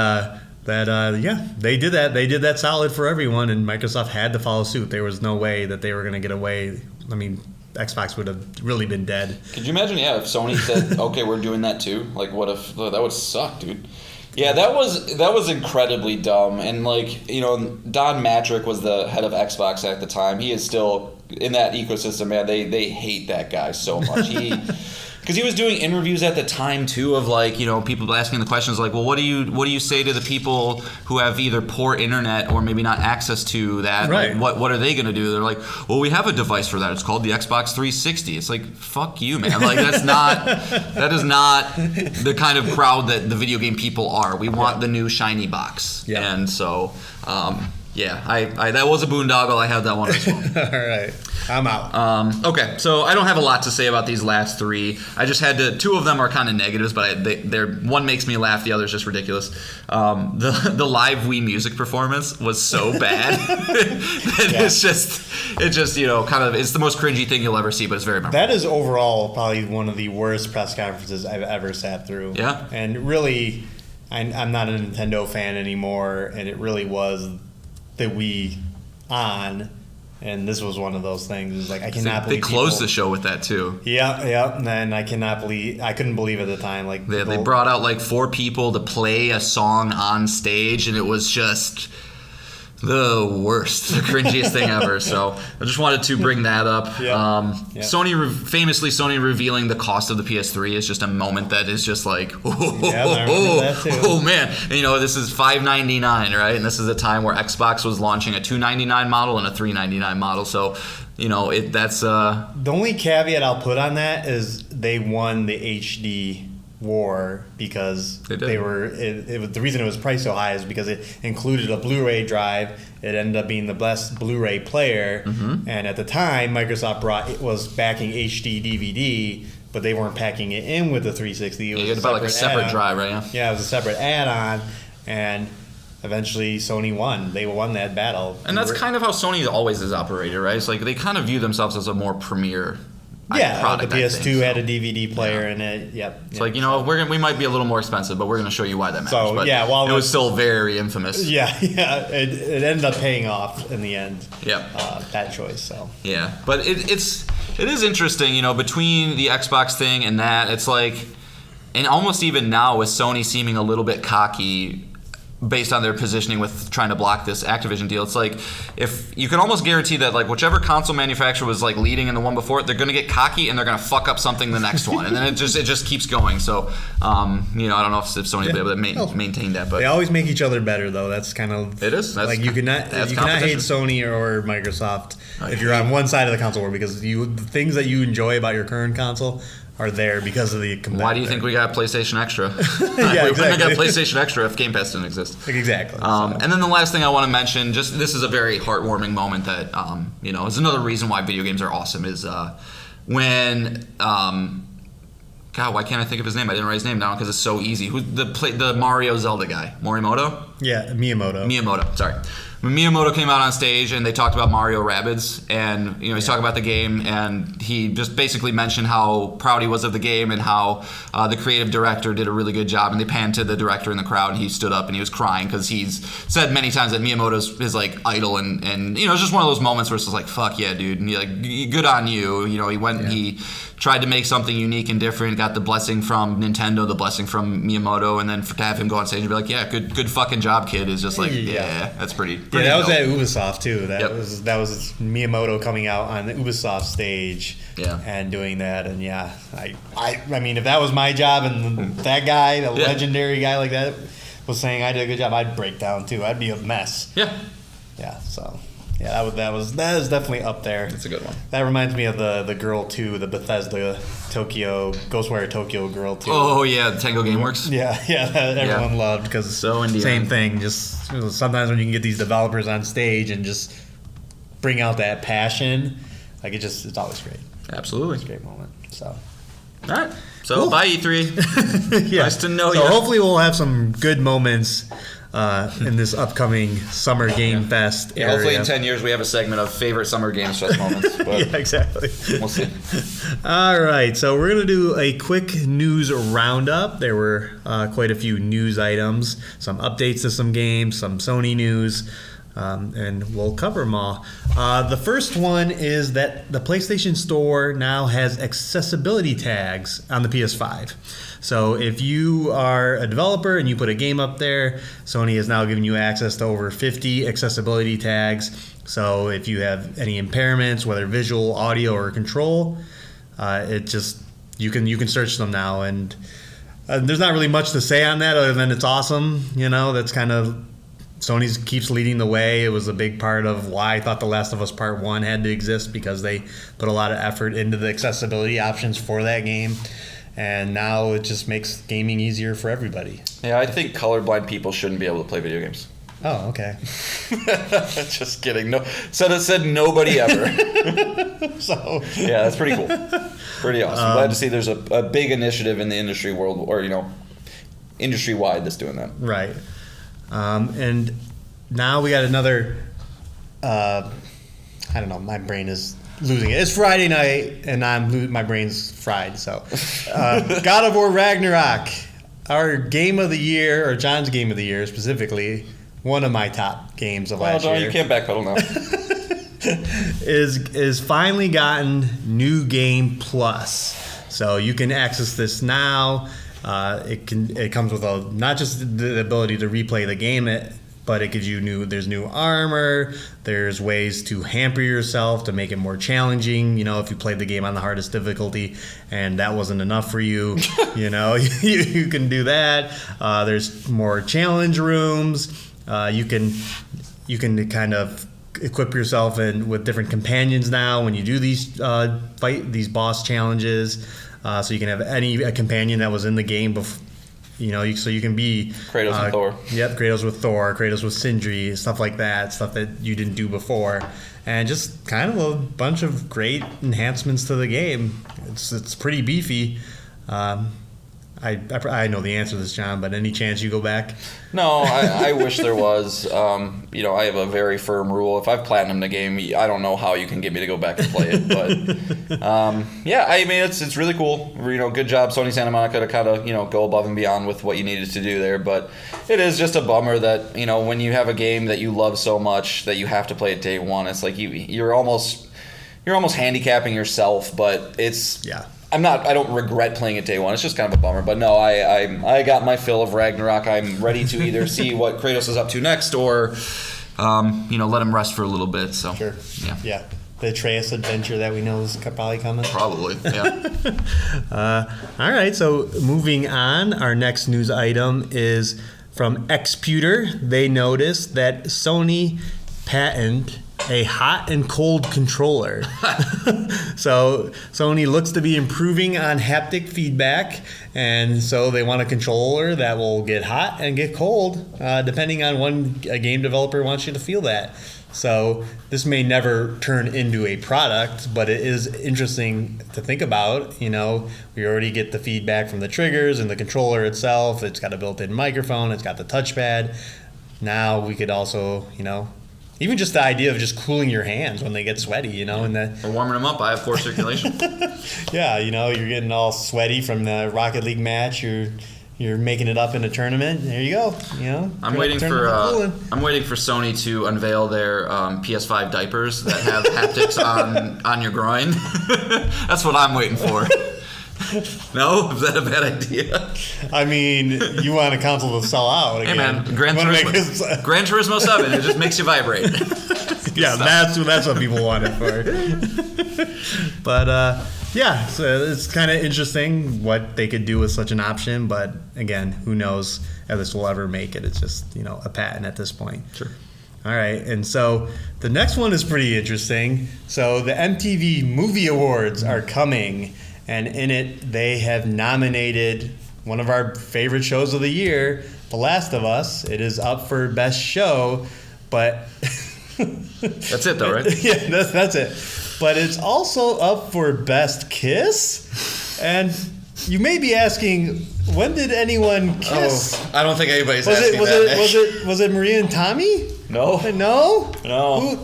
did that. They did that solid for everyone, and Microsoft had to follow suit. There was no way that they were going to get away. I mean, Xbox would have really been dead. Could you imagine, if Sony said, okay, we're doing that too? Like, what if... That would suck, dude. Yeah, that was incredibly dumb. And, Don Matrick was the head of Xbox at the time. He is still in that ecosystem, man. They hate that guy so much. Because he was doing interviews at the time too of people asking the questions like, well, what do you say to the people who have either poor internet or maybe not access to that? Right. Like, what are they going to do? They're like, well, we have a device for that. It's called the Xbox 360. It's like, fuck you, man. Like, that is not the kind of crowd that the video game people are. We want the new shiny box. Yeah. And so, I that was a boondoggle. I had that one as well. All right. I'm out. Okay, so I don't have a lot to say about these last three. I just had to. Two of them are kind of negatives, but one makes me laugh. The other's just ridiculous. The live Wii music performance was so bad that it's just it's the most cringy thing you'll ever see, but it's very memorable. That is overall probably one of the worst press conferences I've ever sat through. Yeah, and really, I'm not a Nintendo fan anymore, and it really was the Wii on. And this was one of those things. It's like, I cannot believe they closed the show with that too. Yeah. And I couldn't believe at the time. Like, they brought out 4 people to play a song on stage, and it was just the worst, the cringiest thing ever. So I just wanted to bring that up. Sony revealing the cost of the PS3 is just a moment that is just like, oh man. And, this is $599, right? And this is a time where Xbox was launching a $299 model and a $399 model. So, that's the only caveat I'll put on that is they won the HD war because they were the reason it was priced so high is because it included a Blu-ray drive. It ended up being the best Blu-ray player, and at the time Microsoft was backing HD DVD, but they weren't packing it in with the 360. It was you had about a separate drive, right? Yeah, it was a separate add-on, and eventually Sony won. They won that battle, and that's kind of how Sony always is operated, right? It's like they kind of view themselves as a more premier product. The PS2 I think, had a DVD player in it. Yep. It's like, we might be a little more expensive, but we're going to show you why that matters. So, but yeah, while it was still very infamous. Yeah, it ended up paying off in the end. Yep. That choice. So. Yeah, but it is interesting, between the Xbox thing and that, it's like, and almost even now with Sony seeming a little bit cocky based on their positioning with trying to block this Activision deal, it's like, if you can almost guarantee that like whichever console manufacturer was like leading in the one before it, they're going to get cocky and they're going to fuck up something the next one, and then it just keeps going. So I don't know if Sony will be able to maintain that, but they always make each other better, though. That's kind of it is. That's, like you cannot hate Sony or Microsoft if you're on one side of the console war, because the things that you enjoy about your current console are there because of the competitor. Why do you think we got PlayStation Extra? Yeah, we exactly. wouldn't have got PlayStation Extra if Game Pass didn't exist. Exactly. And then the last thing I want to mention, just this is a very heartwarming moment that is another reason why video games are awesome, is when God, why can't I think of his name? I didn't write his name down because it's so easy. Who's the Mario Zelda guy? Morimoto? Yeah, Miyamoto. Sorry. When Miyamoto came out on stage and they talked about Mario Rabbids, and he's talking about the game, and he just basically mentioned how proud he was of the game and how the creative director did a really good job, and they panned to the director in the crowd, and he stood up and he was crying because he's said many times that Miyamoto's his like idol, and it's just one of those moments where it's just like, fuck yeah, dude, and like, good on you. He went and he tried to make something unique and different, got the blessing from Nintendo, the blessing from Miyamoto, and then to have him go on stage and be like, yeah, good fucking job, kid, is just like, yeah, that's pretty that was dope. at Ubisoft too. That was Miyamoto coming out on the Ubisoft stage and doing that. And I mean, if that was my job and that guy, the legendary guy like that, was saying I did a good job, I'd break down too. I'd be a mess. Yeah. So. Yeah, that is definitely up there. That's a good one. That reminds me of the girl too, the Bethesda Ghostwire Tokyo girl too. Oh yeah, the Tango Gameworks. Yeah, that everyone loved because so same thing. Just sometimes when you can get these developers on stage and just bring out that passion, like it's always great. Absolutely, it's a great moment. So, all right. So cool. Bye E3. Nice to know you. So hopefully we'll have some good moments in this upcoming Summer Game Fest area. Hopefully in 10 years we have a segment of favorite Summer Games Fest moments. But yeah, exactly. We'll see. All right, so we're going to do a quick news roundup. There were quite a few news items, some updates to some games, some Sony news, and we'll cover them all. The first one is that the PlayStation Store now has accessibility tags on the PS5. So if you are a developer and you put a game up there, Sony has now given you access to over 50 accessibility tags. So if you have any impairments, whether visual, audio, or control, you can search them now. And there's not really much to say on that other than it's awesome. That's kind of Sony keeps leading the way. It was a big part of why I thought The Last of Us Part 1 had to exist, because they put a lot of effort into the accessibility options for that game. And now it just makes gaming easier for everybody. Yeah, I think colorblind people shouldn't be able to play video games. Oh, okay. Just kidding. No, said nobody ever. So yeah, that's pretty cool. Pretty awesome. Glad to see there's a big initiative in the industry world, or industry wide, that's doing that. Right. And now we got another. I don't know. My brain is losing it. It's Friday night, and my brain's fried. So, God of War Ragnarok, our game of the year, or John's game of the year specifically, one of my top games of last year. You can't backpedal now. is finally gotten New Game Plus, so you can access this now. It comes with not just the ability to replay the game, but it gives you there's new armor. There's ways to hamper yourself to make it more challenging. If you played the game on the hardest difficulty and that wasn't enough for you, you can do that. There's more challenge rooms. You can kind of equip yourself with different companions now when you do these boss challenges. So you can have a companion that was in the game before. So you can be Kratos and Thor. Yep, Kratos with Thor, Kratos with Sindri, stuff like that, stuff that you didn't do before, and just kind of a bunch of great enhancements to the game. It's pretty beefy. I I know the answer to this, John, but any chance you go back? No, I wish there was. I have a very firm rule. If I've platinumed the game, I don't know how you can get me to go back and play it. But I mean, it's really cool. Good job, Sony Santa Monica, to kind of go above and beyond with what you needed to do there. But it is just a bummer that when you have a game that you love so much that you have to play it day one. It's like you're almost handicapping yourself. But it's I don't regret playing it day one. It's just kind of a bummer. But no, I got my fill of Ragnarok. I'm ready to either see what Kratos is up to next or, let him rest for a little bit. So sure. Yeah. The Atreus adventure that we know is probably coming. Probably, yeah. All right, so moving on, our next news item is from Xputer. They noticed that Sony patented a hot and cold controller. So Sony looks to be improving on haptic feedback, and so they want a controller that will get hot and get cold, depending on when a game developer wants you to feel that. So this may never turn into a product, but it is interesting to think about. We already get the feedback from the triggers and the controller itself. It's got a built-in microphone. It's got the touchpad. Now we could also, even just the idea of just cooling your hands when they get sweaty, and Or warming them up. I have poor circulation. yeah, you're getting all sweaty from the Rocket League match. You're making it up in a tournament. There you go. I'm waiting for Sony to unveil their PS5 diapers that have haptics on your groin. That's what I'm waiting for. No? Is that a bad idea? I mean, you want a console to sell out again. Hey man, Gran Turismo 7, it just makes you vibrate. Yeah, that's what people want it for. But so it's kind of interesting what they could do with such an option. But again, who knows if this will ever make it. It's just, a patent at this point. Sure. All right, and so the next one is pretty interesting. So the MTV Movie Awards are coming. And in it, they have nominated one of our favorite shows of the year, The Last of Us. It is up for Best Show, but... That's it, though, right? Yeah, that's it. But it's also up for Best Kiss. And you may be asking, when did anyone kiss? Oh, I don't think anybody's asking that. Was it Maria and Tommy? No. No? No.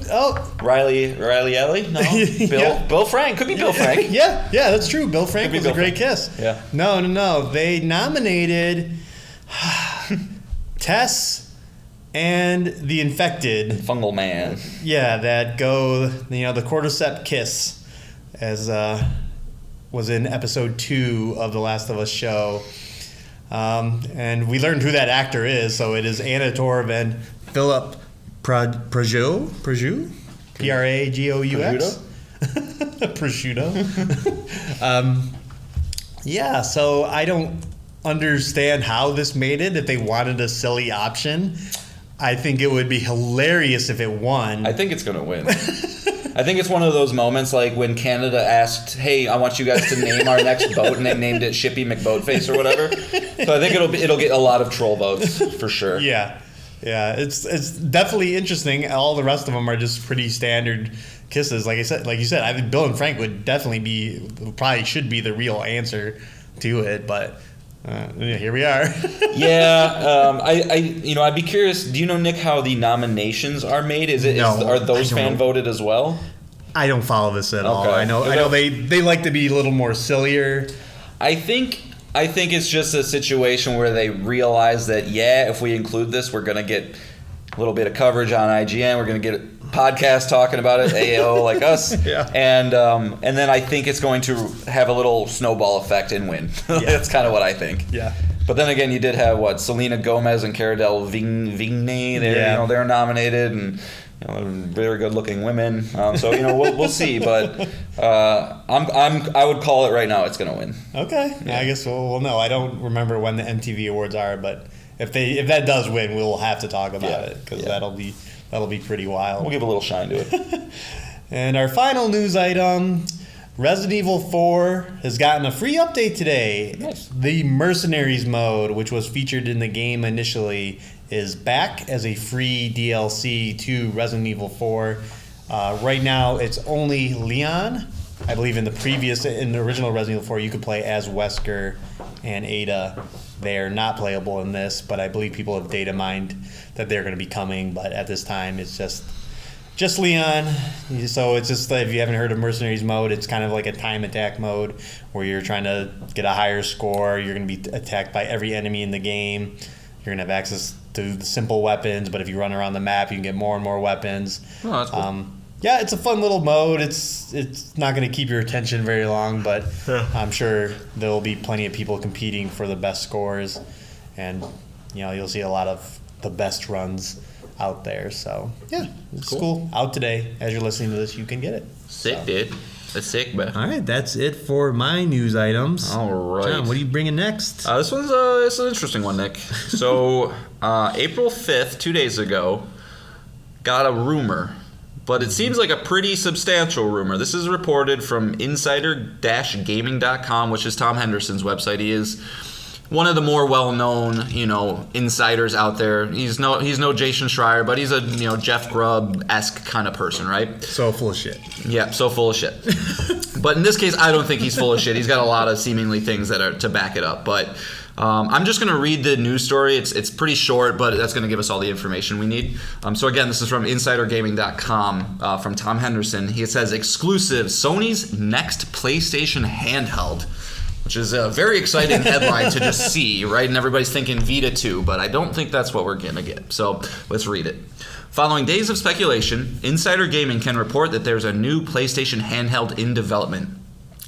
Riley Ellie? No. Bill Frank. Could be Bill Frank. Yeah, that's true. Bill Frank was a great kiss. Yeah. No. They nominated Tess and the Infected. Fungal Man. Yeah, that go, the cordyceps kiss, as was in episode 2 of The Last of Us show. And we learned who that actor is, so it is Anna Torv and Philip Prajou? Pragous? Prosciutto. So I don't understand how this made it. If they wanted a silly option, I think it would be hilarious if it won. I think it's going to win. I think it's one of those moments like when Canada asked, hey, I want you guys to name our next boat, and they named it Shippy McBoatface or whatever. So I think it'll get a lot of troll votes for sure. Yeah, it's definitely interesting. All the rest of them are just pretty standard kisses. Like you said, I think Bill and Frank would definitely should be the real answer to it, but here we are. I'd be curious. Do you know, Nick, how the nominations are made? Are those fan voted as well? I don't follow this at all. I know they like to be a little more sillier. I think it's just a situation where they realize that if we include this, we're gonna get a little bit of coverage on IGN. We're gonna get podcast talking about it, AO like us, and then I think it's going to have a little snowball effect and win. That's kind of what I think. Yeah. But then again, you did have Selena Gomez and Cara Delevingne. They're nominated, and very good-looking women. So we'll see. But I would call it right now. It's going to win. Okay. Yeah. I guess we'll know. I don't remember when the MTV Awards are, but if that does win, we'll have to talk about it because that'll be pretty wild. We'll give a little shine to it. And our final news item, Resident Evil 4 has gotten a free update today. Nice. The Mercenaries mode, which was featured in the game initially, is back as a free DLC to Resident Evil 4. Right now, it's only Leon. I believe in the original Resident Evil 4, you could play as Wesker and Ada. They're not playable in this, but I believe people have data mined that they're going to be coming. But at this time, it's just Leon. So it's just if you haven't heard of Mercenaries mode, it's kind of like a time attack mode where you're trying to get a higher score. You're going to be attacked by every enemy in the game. You're going to have access to the simple weapons, but if you run around the map, you can get more and more weapons. Oh, that's cool. Yeah, it's a fun little mode. It's not going to keep your attention very long, but I'm sure there will be plenty of people competing for the best scores, and you'll see a lot of the best runs out there. So yeah, it's cool. Out today. As you're listening to this, you can get it. Sick, dude. That's sick, man. All right, that's it for my news items. All right. John, what are you bringing next? This one's it's an interesting one, Nick. So April 5th, 2 days ago, got a rumor. But it seems like a pretty substantial rumor. This is reported from insider-gaming.com, which is Tom Henderson's website. He is one of the more well-known, insiders out there. He's no Jason Schreier, but he's a Jeff Grubb-esque kind of person, right? So full of shit. Yeah, so full of shit. But in this case, I don't think he's full of shit. He's got a lot of seemingly things that are to back it up. But I'm just going to read the news story. It's pretty short, but that's going to give us all the information we need. So again, this is from insidergaming.com from Tom Henderson. He says, exclusive, Sony's next PlayStation handheld, which is a very exciting headline to just see, right? And everybody's thinking Vita 2, but I don't think that's what we're going to get. So let's read it. Following days of speculation, Insider Gaming can report that there's a new PlayStation handheld in development.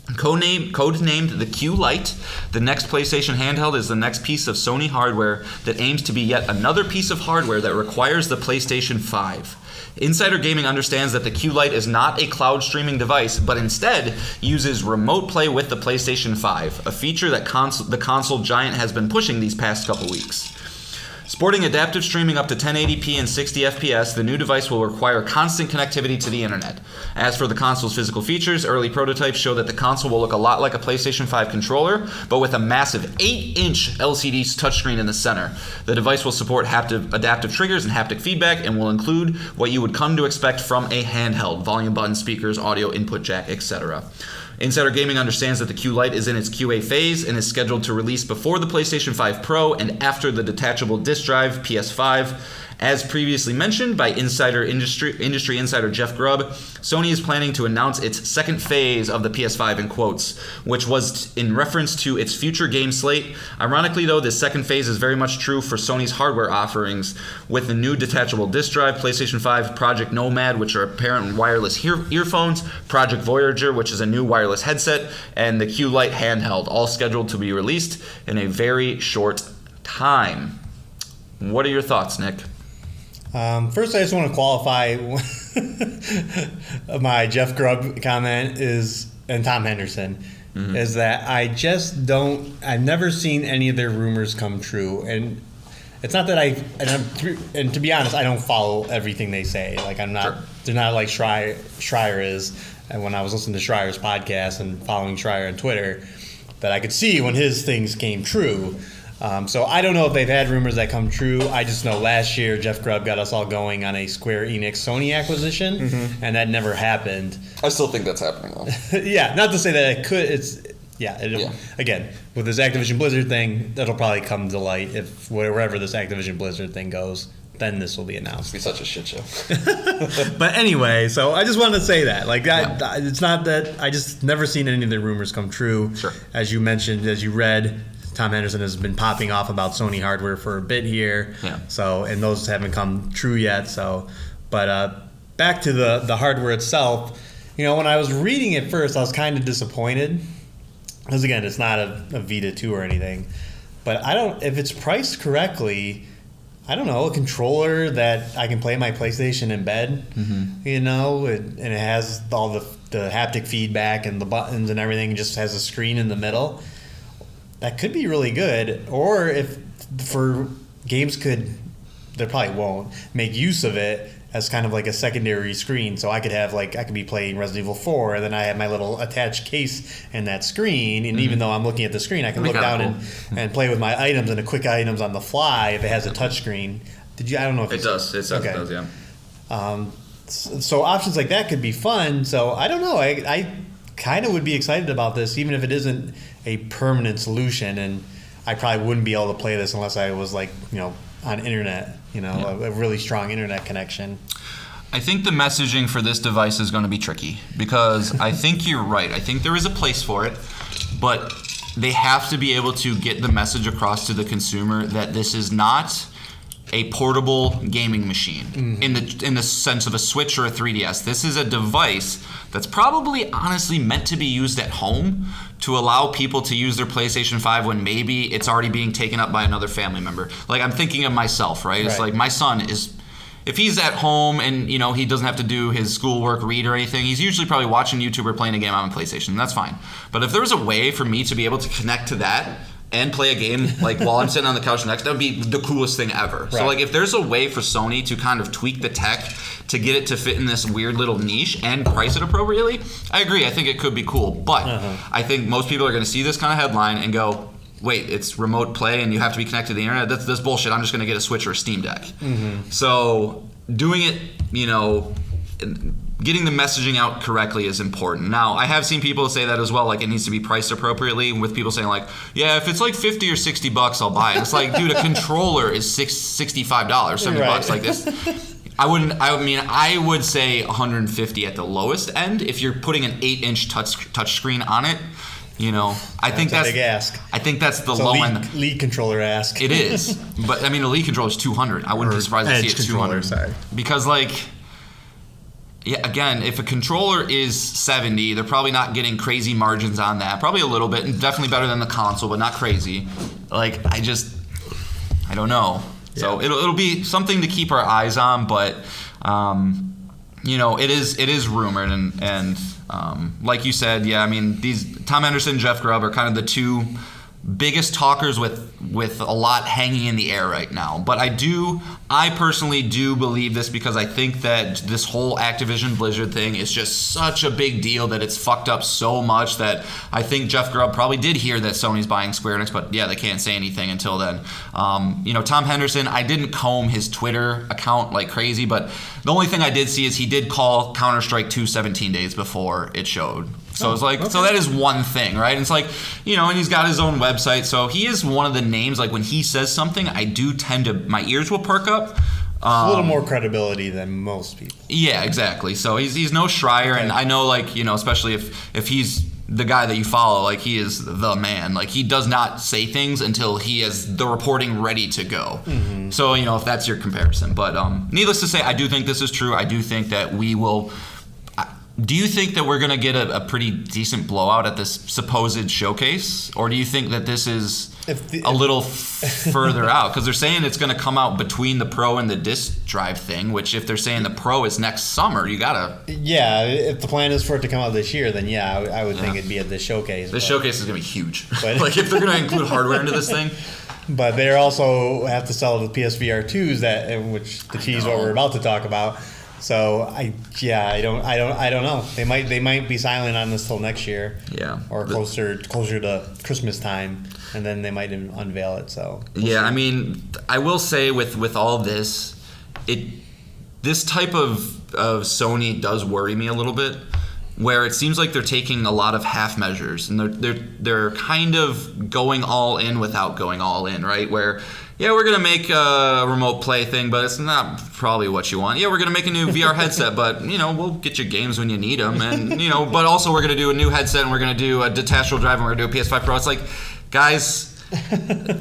Codenamed the Q Lite, the next PlayStation handheld is the next piece of Sony hardware that aims to be yet another piece of hardware that requires the PlayStation 5. Insider Gaming understands that the Q Lite is not a cloud streaming device, but instead uses remote play with the PlayStation 5, a feature that the console giant has been pushing these past couple weeks. Sporting adaptive streaming up to 1080p and 60 FPS, the new device will require constant connectivity to the internet. As for the console's physical features, early prototypes show that the console will look a lot like a PlayStation 5 controller, but with a massive 8-inch LCD touchscreen in the center. The device will support adaptive triggers and haptic feedback and will include what you would come to expect from a handheld: volume button, speakers, audio input jack, etc. Insider Gaming understands that the Q Lite is in its QA phase and is scheduled to release before the PlayStation 5 Pro and after the detachable disc drive PS5. As previously mentioned by industry insider Jeff Grubb, Sony is planning to announce its second phase of the PS5 in quotes, which was in reference to its future game slate. Ironically, though, this second phase is very much true for Sony's hardware offerings, with the new detachable disc drive, PlayStation 5 Project Nomad, which are apparent wireless earphones, Project Voyager, which is a new wireless headset, and the Q Lite handheld, all scheduled to be released in a very short time. What are your thoughts, Nick? First, I just want to qualify my Jeff Grubb comment and Tom Henderson, is that I've never seen any of their rumors come true. And it's not that and to be honest, I don't follow everything they say. Like they're not like Schreier is. And when I was listening to Schreier's podcast and following Schreier on Twitter, that I could see when his things came true. So I don't know if they've had rumors that come true. I just know last year Jeff Grubb got us all going on a Square Enix Sony acquisition, and that never happened. I still think that's happening though. Yeah, not to say that it could. Again, with this Activision Blizzard thing, that'll probably come to light if wherever this Activision Blizzard thing goes. Then this will be announced. It'll be such a shit show. But anyway, so I just wanted to say that. It's not that I just never seen any of the rumors come true. Sure. As you mentioned, as you read, Tom Henderson has been popping off about Sony hardware for a bit here. Yeah. So, and those haven't come true yet. So, but back to the hardware itself. When I was reading it first, I was kind of disappointed. Because again, it's not a Vita 2 or anything. But if it's priced correctly, I don't know, a controller that I can play my PlayStation in bed, and it has all the haptic feedback and the buttons and everything, just has a screen in the middle. That could be really good. Or if for games they probably won't make use of it as kind of like a secondary screen. So I could have I could be playing Resident Evil 4 and then I have my little attached case in that screen. And even though I'm looking at the screen, I can look down and play with my items and the quick items on the fly if it has a touch screen. I don't know if it does. It does, yeah. So options like that could be fun. So I don't know. I kind of would be excited about this, even if it isn't a permanent solution. And I probably wouldn't be able to play this unless I was like, on internet, a really strong internet connection. I think the messaging for this device is going to be tricky because I think you're right. I think there is a place for it, but they have to be able to get the message across to the consumer that this is not a portable gaming machine in the sense of a Switch or a 3DS. This is a device that's probably honestly meant to be used at home to allow people to use their PlayStation 5 when maybe it's already being taken up by another family member. Like, I'm thinking of myself, right? It's like my son is, if he's at home and he doesn't have to do his schoolwork, read or anything, he's usually probably watching YouTube or playing a game on a PlayStation. That's fine. But if there was a way for me to be able to connect to that and play a game like while I'm sitting on the couch next, that would be the coolest thing ever. Right. So like if there's a way for Sony to kind of tweak the tech to get it to fit in this weird little niche and price it appropriately, I agree. I think it could be cool. But I think most people are going to see this kind of headline and go, wait, it's remote play and you have to be connected to the internet? That's bullshit. I'm just going to get a Switch or a Steam Deck. So doing it, getting the messaging out correctly is important. Now, I have seen people say that as well, like it needs to be priced appropriately, with people saying like, yeah, if it's like $50 or $60, I'll buy it. It's like, dude, a controller is $65, $70 like this. I would say 150 at the lowest end. If you're putting an 8-inch touch screen on it, I think that's a big ask. I think that's the low end. Lead controller ask. It is, but a lead controller is 200. I wouldn't be surprised to see it 200. Sorry. Because again, if a controller is 70, they're probably not getting crazy margins on that. Probably a little bit, and definitely better than the console, but not crazy. I don't know. Yeah. So it'll be something to keep our eyes on, but it is rumored, and like you said, these Tom Henderson, Jeff Grubb are kind of the two biggest talkers with a lot hanging in the air right now. But I personally do believe this because I think that this whole Activision Blizzard thing is just such a big deal that it's fucked up so much that I think Jeff Grubb probably did hear that Sony's buying Square Enix, but yeah, they can't say anything until then. Tom Henderson, I didn't comb his Twitter account like crazy, but the only thing I did see is he did call Counter-Strike 2 17 days before it showed. So it's like, so that is one thing, right? And it's like, and he's got his own website. So he is one of the names, like when he says something, I do tend to, my ears will perk up. A little more credibility than most people. Yeah, exactly. So he's no Schreier. And I know, especially if he's the guy that you follow, he is the man. He does not say things until he has the reporting ready to go. So, if that's your comparison. But needless to say, I do think this is true. I do think that we will... Do you think that we're going to get a pretty decent blowout at this supposed showcase? Or do you think that this is a little further out? Because they're saying it's going to come out between the Pro and the disc drive thing, which if they're saying the Pro is next summer, you got to... Yeah, if the plan is for it to come out this year, then I would think it'd be at this showcase. This showcase is going to be huge. But if they're going to include hardware into this thing... But they also have to sell the PSVR 2s, which the keys what we're about to talk about. So I don't know. They might be silent on this till next year. Yeah. Or closer to Christmas time, and then they might unveil it. So we'll see. I will say with all of this, this type of Sony does worry me a little bit, where it seems like they're taking a lot of half measures and they're kind of going all in without going all in, right? Where we're going to make a remote play thing, but it's not probably what you want. Yeah, we're going to make a new VR headset, but, we'll get you games when you need them. And, but also we're going to do a new headset and we're going to do a detachable drive and we're going to do a PS5 Pro. It's like, guys,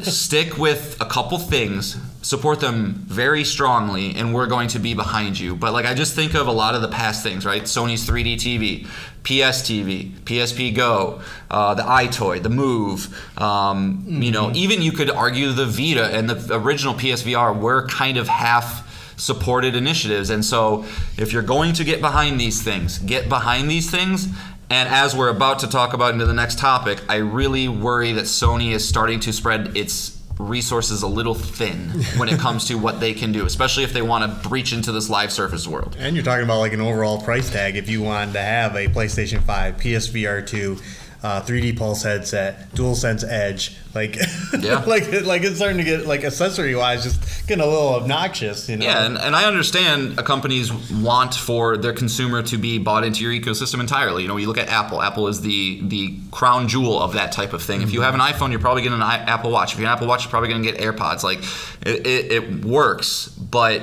stick with a couple things, support them very strongly, and we're going to be behind you. But, I just think of a lot of the past things, right? Sony's 3D TV, PS TV, PSP Go, the iToy, the Move, even you could argue the Vita and the original PSVR were kind of half supported initiatives. And so if you're going to get behind these things, get behind these things. And as we're about to talk about into the next topic, I really worry that Sony is starting to spread its resources a little thin when it comes to what they can do, especially if they want to breach into this live service world. And you're talking about an overall price tag. If you wanted to have a PlayStation 5, PSVR 2, 3D Pulse headset, DualSense Edge. Like, Yeah. like it's starting to get, like, accessory-wise, just getting a little obnoxious, you know? Yeah, and I understand companies want for their consumer to be bought into your ecosystem entirely. You know, you look at Apple. Apple is the crown jewel of that type of thing. If you have an iPhone, you're probably getting an Apple Watch. If you're an Apple Watch, you're probably going to get AirPods. Like, it works, but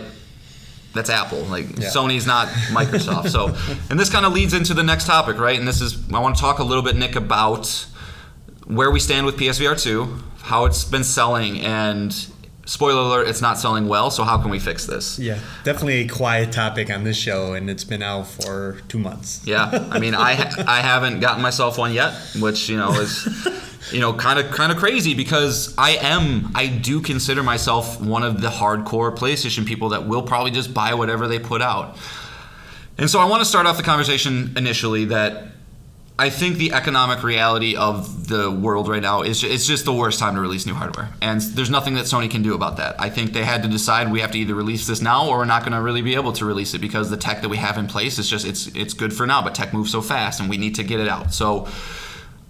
that's Apple. Like, Sony's not Microsoft. So, and this kind of leads into the next topic, right? And I want to talk a little bit, Nick, about where we stand with PSVR 2, how it's been selling, and spoiler alert, it's not selling well, so how can we fix this? Yeah, definitely a quiet topic on this show, and it's been out for 2 months. Yeah, I mean, I haven't gotten myself one yet, which, is, kind of crazy, because I do consider myself one of the hardcore PlayStation people that will probably just buy whatever they put out. And so I want to start off the conversation initially that I think the economic reality of the world right now is it's just the worst time to release new hardware. And there's nothing that Sony can do about that. I think they had to decide we have to either release this now or we're not going to really be able to release it because the tech that we have in place is just, it's good for now, but tech moves so fast and we need to get it out. So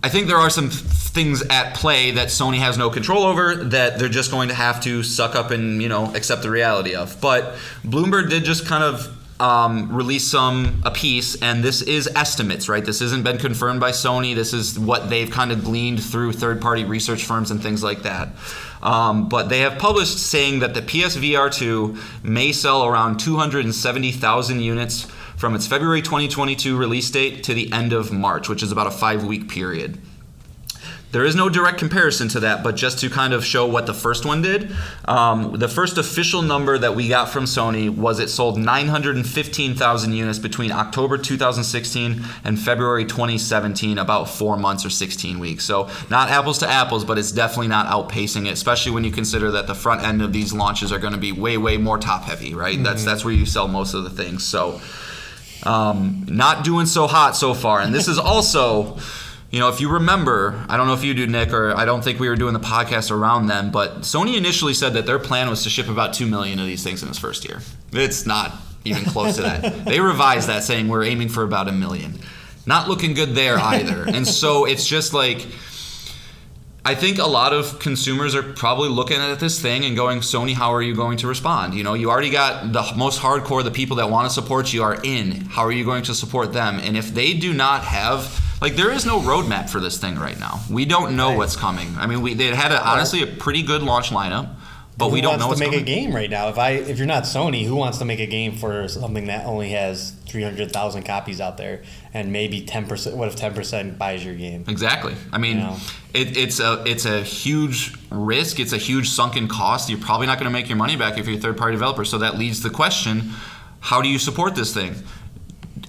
I think there are some things at play that Sony has no control over that they're just going to have to suck up and, accept the reality of. But Bloomberg did just kind of release a piece, and this is estimates, right? This hasn't been confirmed by Sony. This is what they've kind of gleaned through third-party research firms and things like that. But they have published saying that the PSVR 2 may sell around 270,000 units from its February 2022 release date to the end of March, which is about a 5-week period. There is no direct comparison to that, but just to kind of show what the first one did, the first official number that we got from Sony was it sold 915,000 units between October 2016 and February 2017, about 4 months or 16 weeks. So not apples to apples, but it's definitely not outpacing it, especially when you consider that the front end of these launches are going to be way, way more top heavy, right? Mm-hmm. That's where you sell most of the things. So not doing so hot so far. And this is also... if you remember, I don't know if you do, Nick, or I don't think we were doing the podcast around then, but Sony initially said that their plan was to ship about 2 million of these things in its first year. It's not even close to that. They revised that, saying we're aiming for about 1 million. Not looking good there either. And so it's just like, I think a lot of consumers are probably looking at this thing and going, Sony, how are you going to respond? You already got the most hardcore, the people that want to support you are in. How are you going to support them? And if they do not have... there is no roadmap for this thing right now. We don't know what's coming. I mean, they had honestly a pretty good launch lineup, but we don't know what's coming. Who wants to make a game right now? If you're not Sony, who wants to make a game for something that only has 300,000 copies out there and maybe 10%? What if 10% buys your game? Exactly. I mean, it's a huge risk. It's a huge sunken cost. You're probably not going to make your money back if you're a third-party developer. So that leads to the question: how do you support this thing?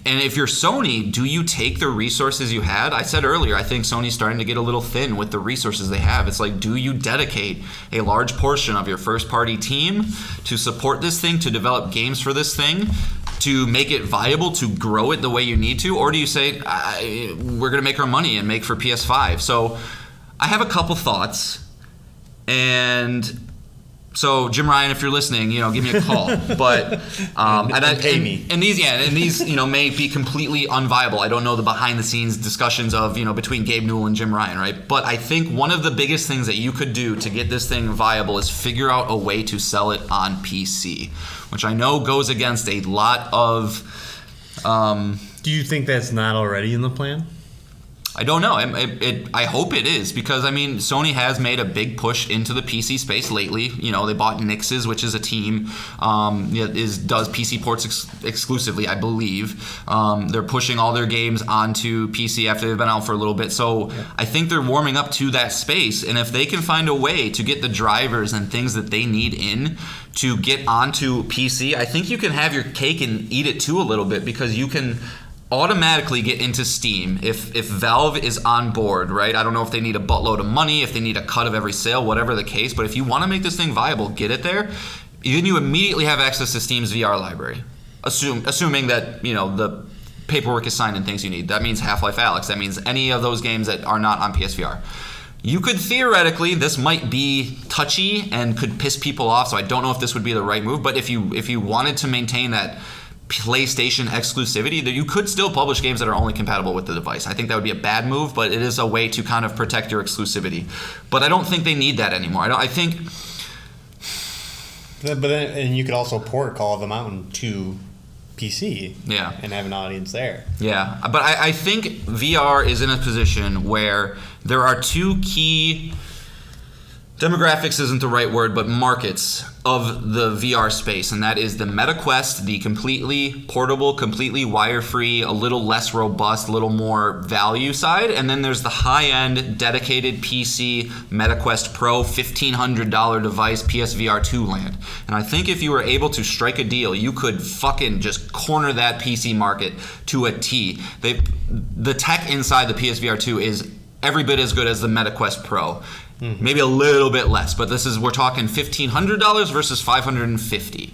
And if you're Sony, do you take the resources you had? I said earlier, I think Sony's starting to get a little thin with the resources they have. It's like, do you dedicate a large portion of your first-party team to support this thing, to develop games for this thing, to make it viable, to grow it the way you need to? Or do you say, we're going to make our money and make for PS5? So I have a couple thoughts. And... so Jim Ryan, if you're listening, give me a call. But pay me. And these may be completely unviable. I don't know the behind the scenes discussions of between Gabe Newell and Jim Ryan, right? But I think one of the biggest things that you could do to get this thing viable is figure out a way to sell it on PC, which I know goes against a lot of. Do you think that's not already in the plan? I don't know. I hope it is, because Sony has made a big push into the PC space lately. They bought Nix's, which is a team does PC ports exclusively, I believe. They're pushing all their games onto PC after they've been out for a little bit. So I think they're warming up to that space. And if they can find a way to get the drivers and things that they need in to get onto PC, I think you can have your cake and eat it too a little bit, because you can automatically get into Steam if Valve is on board, right? I don't know if they need a buttload of money, if they need a cut of every sale, whatever the case, but if you want to make this thing viable, get it there. Then you immediately have access to Steam's VR library, assuming that the paperwork is signed and things you need. That means Half-Life Alyx. That means any of those games that are not on PSVR. You could theoretically, this might be touchy and could piss people off, so I don't know if this would be the right move, but if you wanted to maintain that PlayStation exclusivity, that you could still publish games that are only compatible with the device. I think that would be a bad move, but it is a way to kind of protect your exclusivity. But I don't think they need that anymore. I think... But then, and you could also port Call of the Mountain to PC, and have an audience there. Yeah, but I think VR is in a position where there are two key demographics isn't the right word, but markets of the VR space, and that is the MetaQuest, the completely portable, completely wire-free, a little less robust, a little more value side, and then there's the high-end, dedicated PC MetaQuest Pro $1,500 device PSVR 2 land. And I think if you were able to strike a deal, you could fucking just corner that PC market to a T. The tech inside the PSVR 2 is every bit as good as the MetaQuest Pro. Mm-hmm. Maybe a little bit less, but we're talking $1,500 versus $550.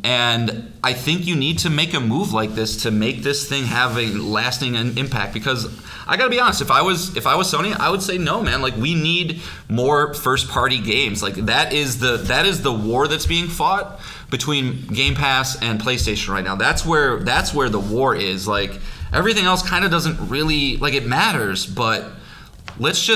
And I think you need to make a move like this to make this thing have a lasting impact, because I gotta be honest, if I was Sony, I would say no, man. Like, we need more first party games. Like, that is the war that's being fought between Game Pass and PlayStation right now. That's where the war is. Like, everything else kind of doesn't really, like, it matters, but let's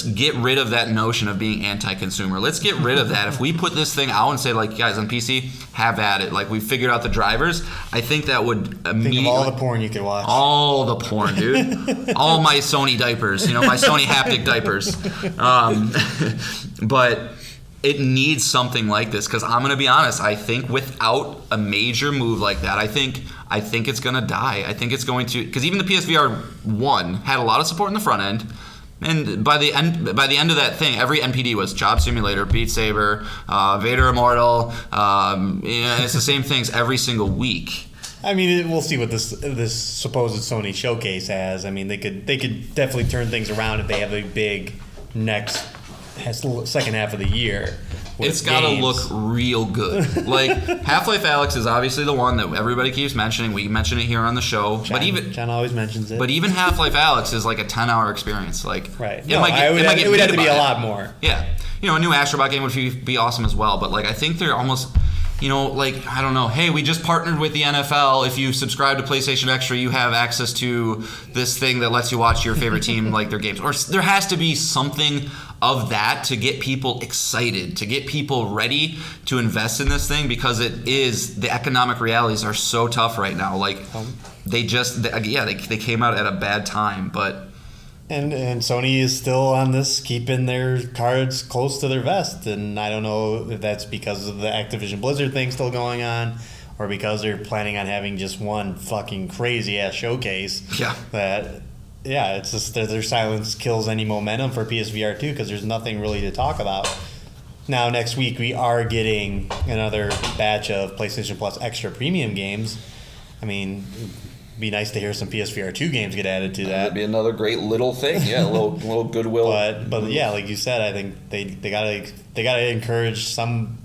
get rid of that notion of being anti-consumer. Let's get rid of that. If we put this thing out and say, like, guys, on PC, have at it. Like, we figured out the drivers. I think that would immediately... Think of all the porn you could watch. All the porn, dude. All my Sony diapers. My Sony Haptic diapers. But it needs something like this, because I'm going to be honest. I think without a major move like that, I think it's going to die. I think it's going to... Because even the PSVR 1 had a lot of support in the front end. And by the end of that thing, every NPD was Job Simulator, Beat Saber, Vader Immortal. It's the same things every single week. I mean, we'll see what this supposed Sony showcase has. I mean, they could definitely turn things around if they have a big next second half of the year. It's got to look real good. Like, Half-Life Alyx is obviously the one that everybody keeps mentioning. We mention it here on the show. John always mentions it. But even Half-Life Alyx is like a 10-hour experience. Like, right. It would have to be a lot more. Yeah. A new Astrobot game would be awesome as well. But, like, I think they're almost... like, I don't know, hey, we just partnered with the NFL. If you subscribe to PlayStation Extra, you have access to this thing that lets you watch your favorite team, like, their games. Or there has to be something of that to get people excited, to get people ready to invest in this thing, because the economic realities are so tough right now. Like, they came out at a bad time, but... And Sony is still on this, keeping their cards close to their vest. And I don't know if that's because of the Activision Blizzard thing still going on, or because they're planning on having just one fucking crazy-ass showcase. Yeah. It's just their silence kills any momentum for PSVR 2, because there's nothing really to talk about. Now, next week, we are getting another batch of PlayStation Plus Extra Premium games. I mean... be nice to hear some PSVR 2 games get added to that. That'd be another great little thing. Yeah, a little goodwill. But yeah, like you said, I think they gotta encourage some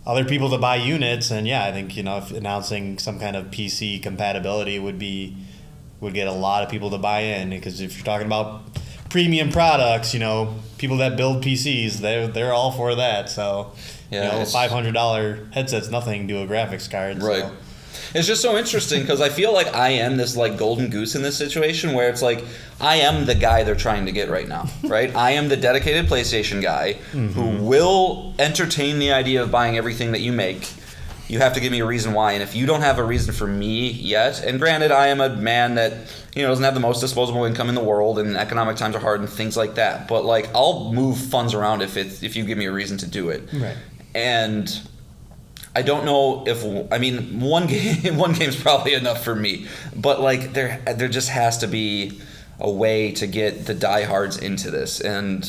other people to buy units, and yeah, I think if announcing some kind of PC compatibility would get a lot of people to buy in, because if you're talking about premium products, people that build PCs, they're all for that. So a $500 headset's nothing to a graphics card. Right. So. It's just so interesting, because I feel like I am this, like, golden goose in this situation, where it's like I am the guy they're trying to get right now, right? I am the dedicated PlayStation guy who will entertain the idea of buying everything that you make. You have to give me a reason why, and if you don't have a reason for me yet, and granted, I am a man that doesn't have the most disposable income in the world, and economic times are hard and things like that, but, like, I'll move funds around if you give me a reason to do it. Right. And I don't know one game's probably enough for me, but, like, there just has to be a way to get the diehards into this. And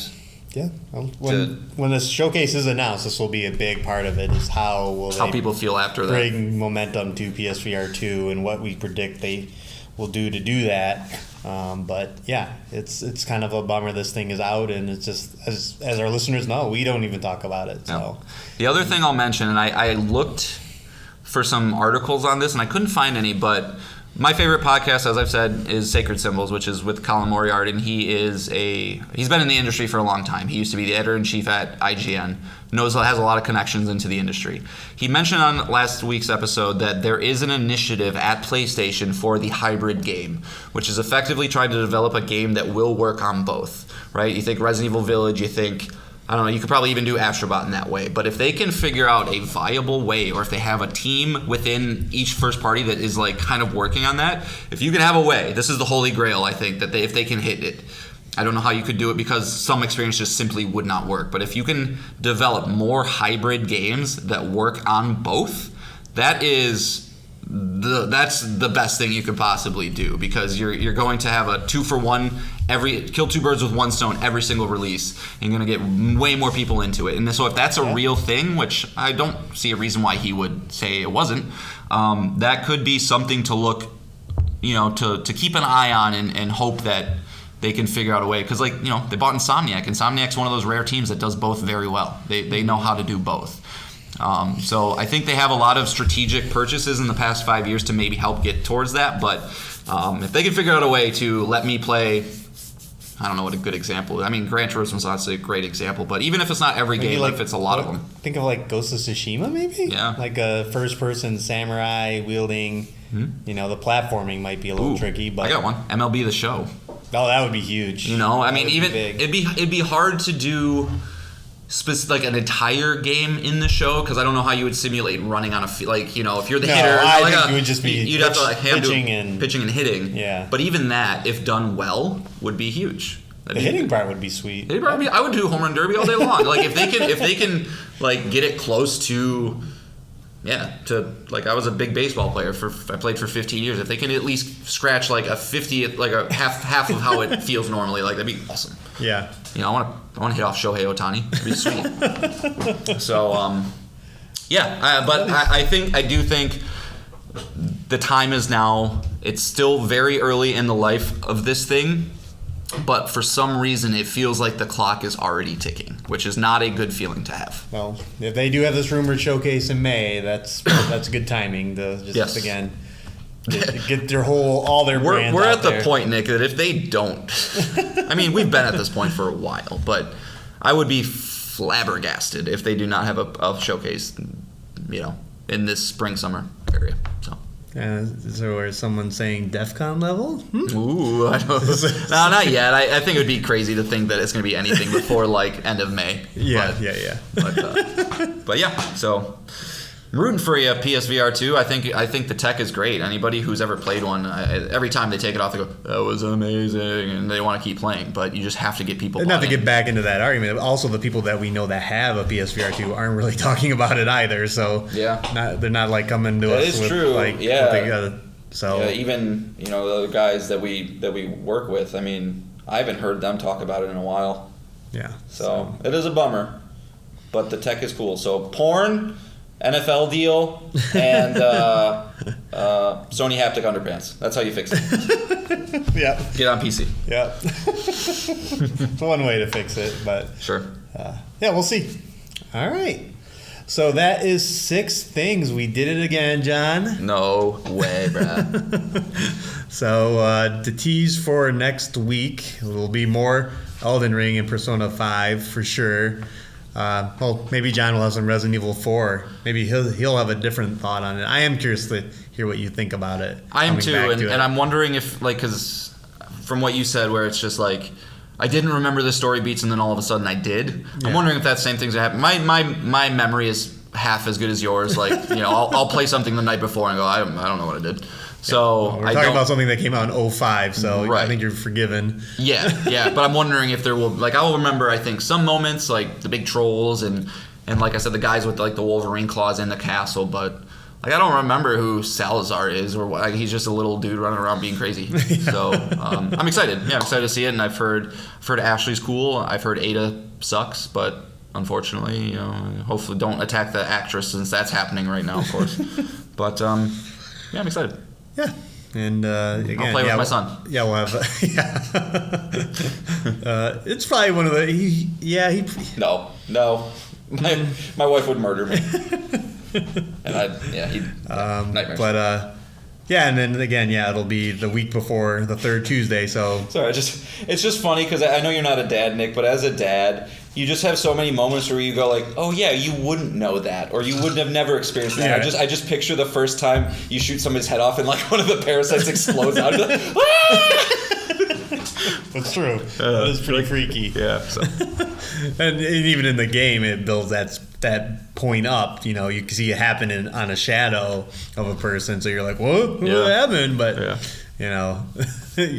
yeah, when this showcase is announced, this will be a big part of it. Is how people feel after that, bring momentum to PSVR 2 and what we predict they will do to do that. But yeah, it's kind of a bummer this thing is out, and it's just as our listeners know, we don't even talk about it. So no. The other thing I'll mention, and I looked for some articles on this and I couldn't find any, but My favorite podcast, as I've said, is Sacred Symbols, which is with Colin Moriarty, and he's been in the industry for a long time. He used to be the editor-in-chief at IGN, has a lot of connections into the industry. He mentioned on last week's episode that there is an initiative at PlayStation for the hybrid game, which is effectively trying to develop a game that will work on both, right? You think Resident Evil Village, you think, I don't know, you could probably even do Astrobot in that way. But if they can figure out a viable way, or if they have a team within each first party that is like kind of working on that, if you can have a way, this is the holy grail, I think, that if they can hit it. I don't know how you could do it because some experience just simply would not work. But if you can develop more hybrid games that work on both, that's the best thing you could possibly do, because you're going to have a 2-for-1, kill two birds with one stone every single release. And you're going to get way more people into it. And so if that's a real thing, which I don't see a reason why he would say it wasn't, that could be something to look, to keep an eye on and hope that they can figure out a way. Because, they bought Insomniac. Insomniac's one of those rare teams that does both very well. They know how to do both. So I think they have a lot of strategic purchases in the past 5 years to maybe help get towards that. But if they can figure out a way to let me play, I don't know what a good example is. I mean, Gran Turismo's obviously a great example, but even if it's not every game, if it's a lot of them. Think of Ghost of Tsushima, maybe? Yeah. Like a first-person samurai wielding, the platforming might be a little tricky. But I got one. MLB The Show. Oh, that would be huge. I mean, even it'd be hard to do an entire game in the show, because I don't know how you would simulate running on a field. If you're the hitter, I think it would just be you'd have to pitching and hitting. Yeah. But even that, if done well, would be huge. The hitting part would be sweet. I would do home run derby all day long. If they can get it close to. Yeah, I was a big baseball player I played for 15 years. If they can at least scratch a 50th, a half of how it feels normally, that'd be awesome. Yeah. I want to hit off Shohei Ohtani. That'd be sweet. So, but I do think the time is now. It's still very early in the life of this thing, but for some reason it feels like the clock is already ticking, which is not a good feeling to have. Well, if they do have this rumored showcase in May, that's good timing to just again get all their brands We're out at the there. point, Nick, that if they don't, I mean, we've been at this point for a while, but I would be flabbergasted if they do not have a showcase, in this spring-summer area. So. So is someone saying DEF CON level? Ooh, I don't know. No, not yet. I think it would be crazy to think that it's going to be anything before end of May. Yeah. But yeah, so I'm rooting for you, PSVR 2. I think the tech is great. Anybody who's ever played one, every time they take it off, they go, "That was amazing," and they want to keep playing. But you just have to get people. Not to get back into that argument. Also, the people that we know that have a PSVR 2 aren't really talking about it either. So they're not coming to us. That is with, true. So even the other guys that we work with. I mean, I haven't heard them talk about it in a while. Yeah. So it is a bummer, but the tech is cool. So porn. NFL deal, and Sony Haptic underpants. That's how you fix it. Yeah. Get on PC. Yeah. It's one way to fix it, but... Sure. We'll see. All right. So that is 6 things. We did it again, John. No way, bruh. So to tease for next week, there will be more Elden Ring and Persona 5 for sure. Maybe John will have some Resident Evil 4. Maybe he'll have a different thought on it. I am curious to hear what you think about it. I am too, and I'm wondering if, because from what you said, where it's just I didn't remember the story beats, and then all of a sudden I did. Yeah. I'm wondering if that same thing's happening. My memory is half as good as yours. I'll play something the night before and go, I don't know what I did. So we're talking about something that came out in 2005, so right. I think you're forgiven. Yeah, but I'm wondering if there will, I will remember, I think, some moments, the big trolls and like I said, the guys with the Wolverine claws in the castle, but I don't remember who Salazar is, or what. He's just a little dude running around being crazy. Yeah. So I'm excited. Yeah, I'm excited to see it, and I've heard Ashley's cool. I've heard Ada sucks, but unfortunately, hopefully don't attack the actress since that's happening right now, of course. But I'm excited. Yeah, and again, I'll play with my son. Yeah, we'll have. It's probably one of the. No. My wife would murder me. And he'd nightmares. But Yeah, and then again, it'll be the week before the third Tuesday, so... Sorry, it's just funny because I know you're not a dad, Nick, but as a dad, you just have so many moments where you go like, oh yeah, you wouldn't know that, or you wouldn't have never experienced that. Yeah. I just picture the first time you shoot somebody's head off and like one of the parasites explodes out. You're like, ah! That's true. That is pretty freaky. Yeah. So. And even in the game, it builds that point up. You know, you can see it happen on a shadow of a person, so you're like, what happened? But you know,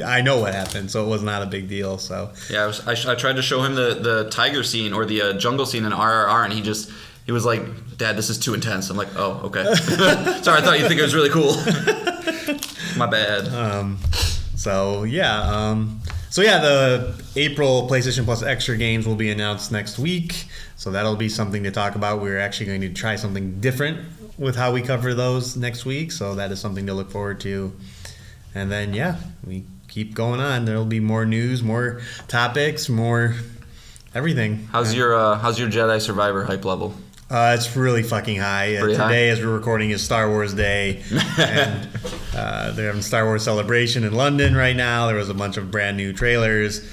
I know what happened, so it was not a big deal. So yeah, I tried to show him the tiger scene or the jungle scene in RRR, and he was like, Dad, this is too intense. I'm like, oh, okay. Sorry, I thought you'd think it was really cool. My bad. So the April PlayStation Plus Extra games will be announced next week. So that'll be something to talk about. We're actually going to try something different with how we cover those next week. So that is something to look forward to. And then, we keep going on. There'll be more news, more topics, more everything. How's your Jedi Survivor hype level? It's really fucking high. Today, as we're recording, is Star Wars Day. And they're having Star Wars Celebration in London right now. There was a bunch of brand new trailers.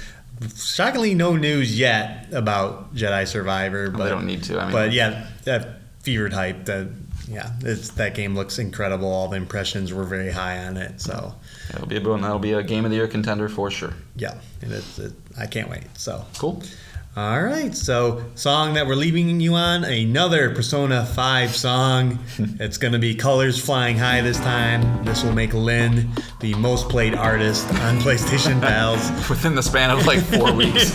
Shockingly, no news yet about Jedi Survivor. But they don't need to. That fevered hype. That game looks incredible. All the impressions were very high on it. So that'll be a Game of the Year contender for sure. Yeah, and I can't wait. So cool. All right, so song that we're leaving you on, another Persona 5 song. It's going to be Colors Flying High this time. This will make Lynn the most played artist on PlayStation Pals. Within the span of like 4 weeks.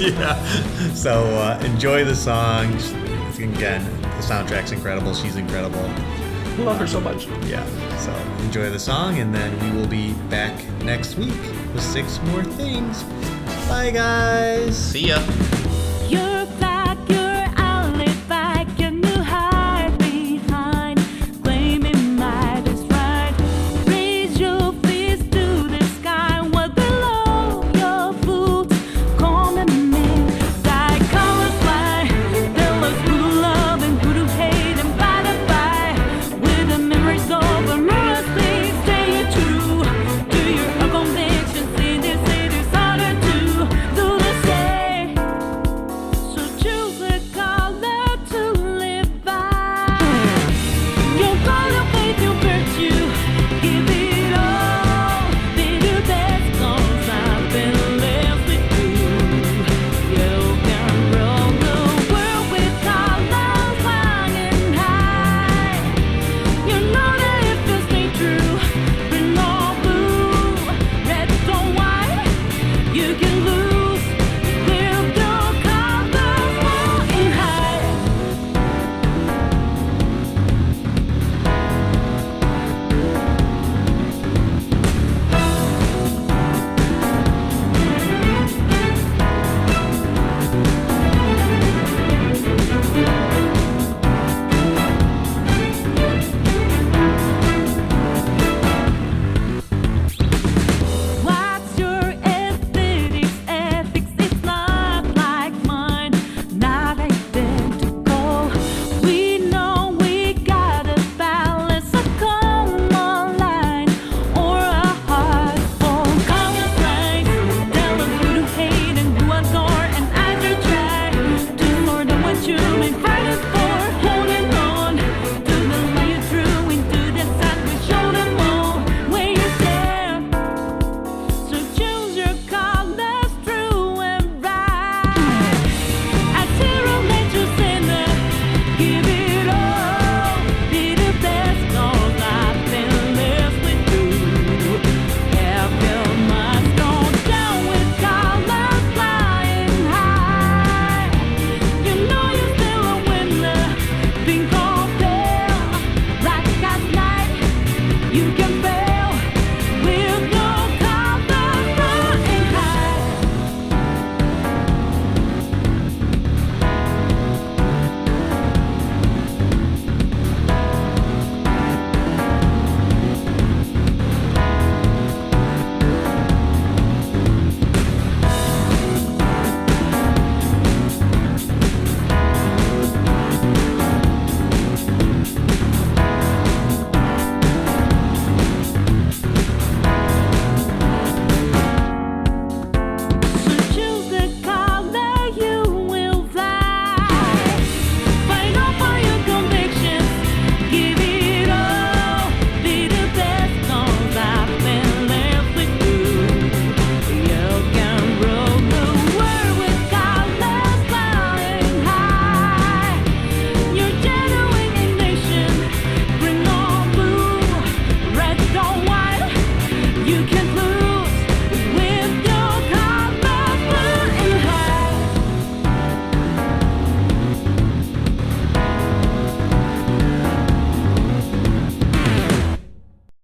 So enjoy the song. Again, the soundtrack's incredible. She's incredible. I love her so much. Yeah, so enjoy the song, and then we will be back next week with 6 more things. Bye, guys. See ya.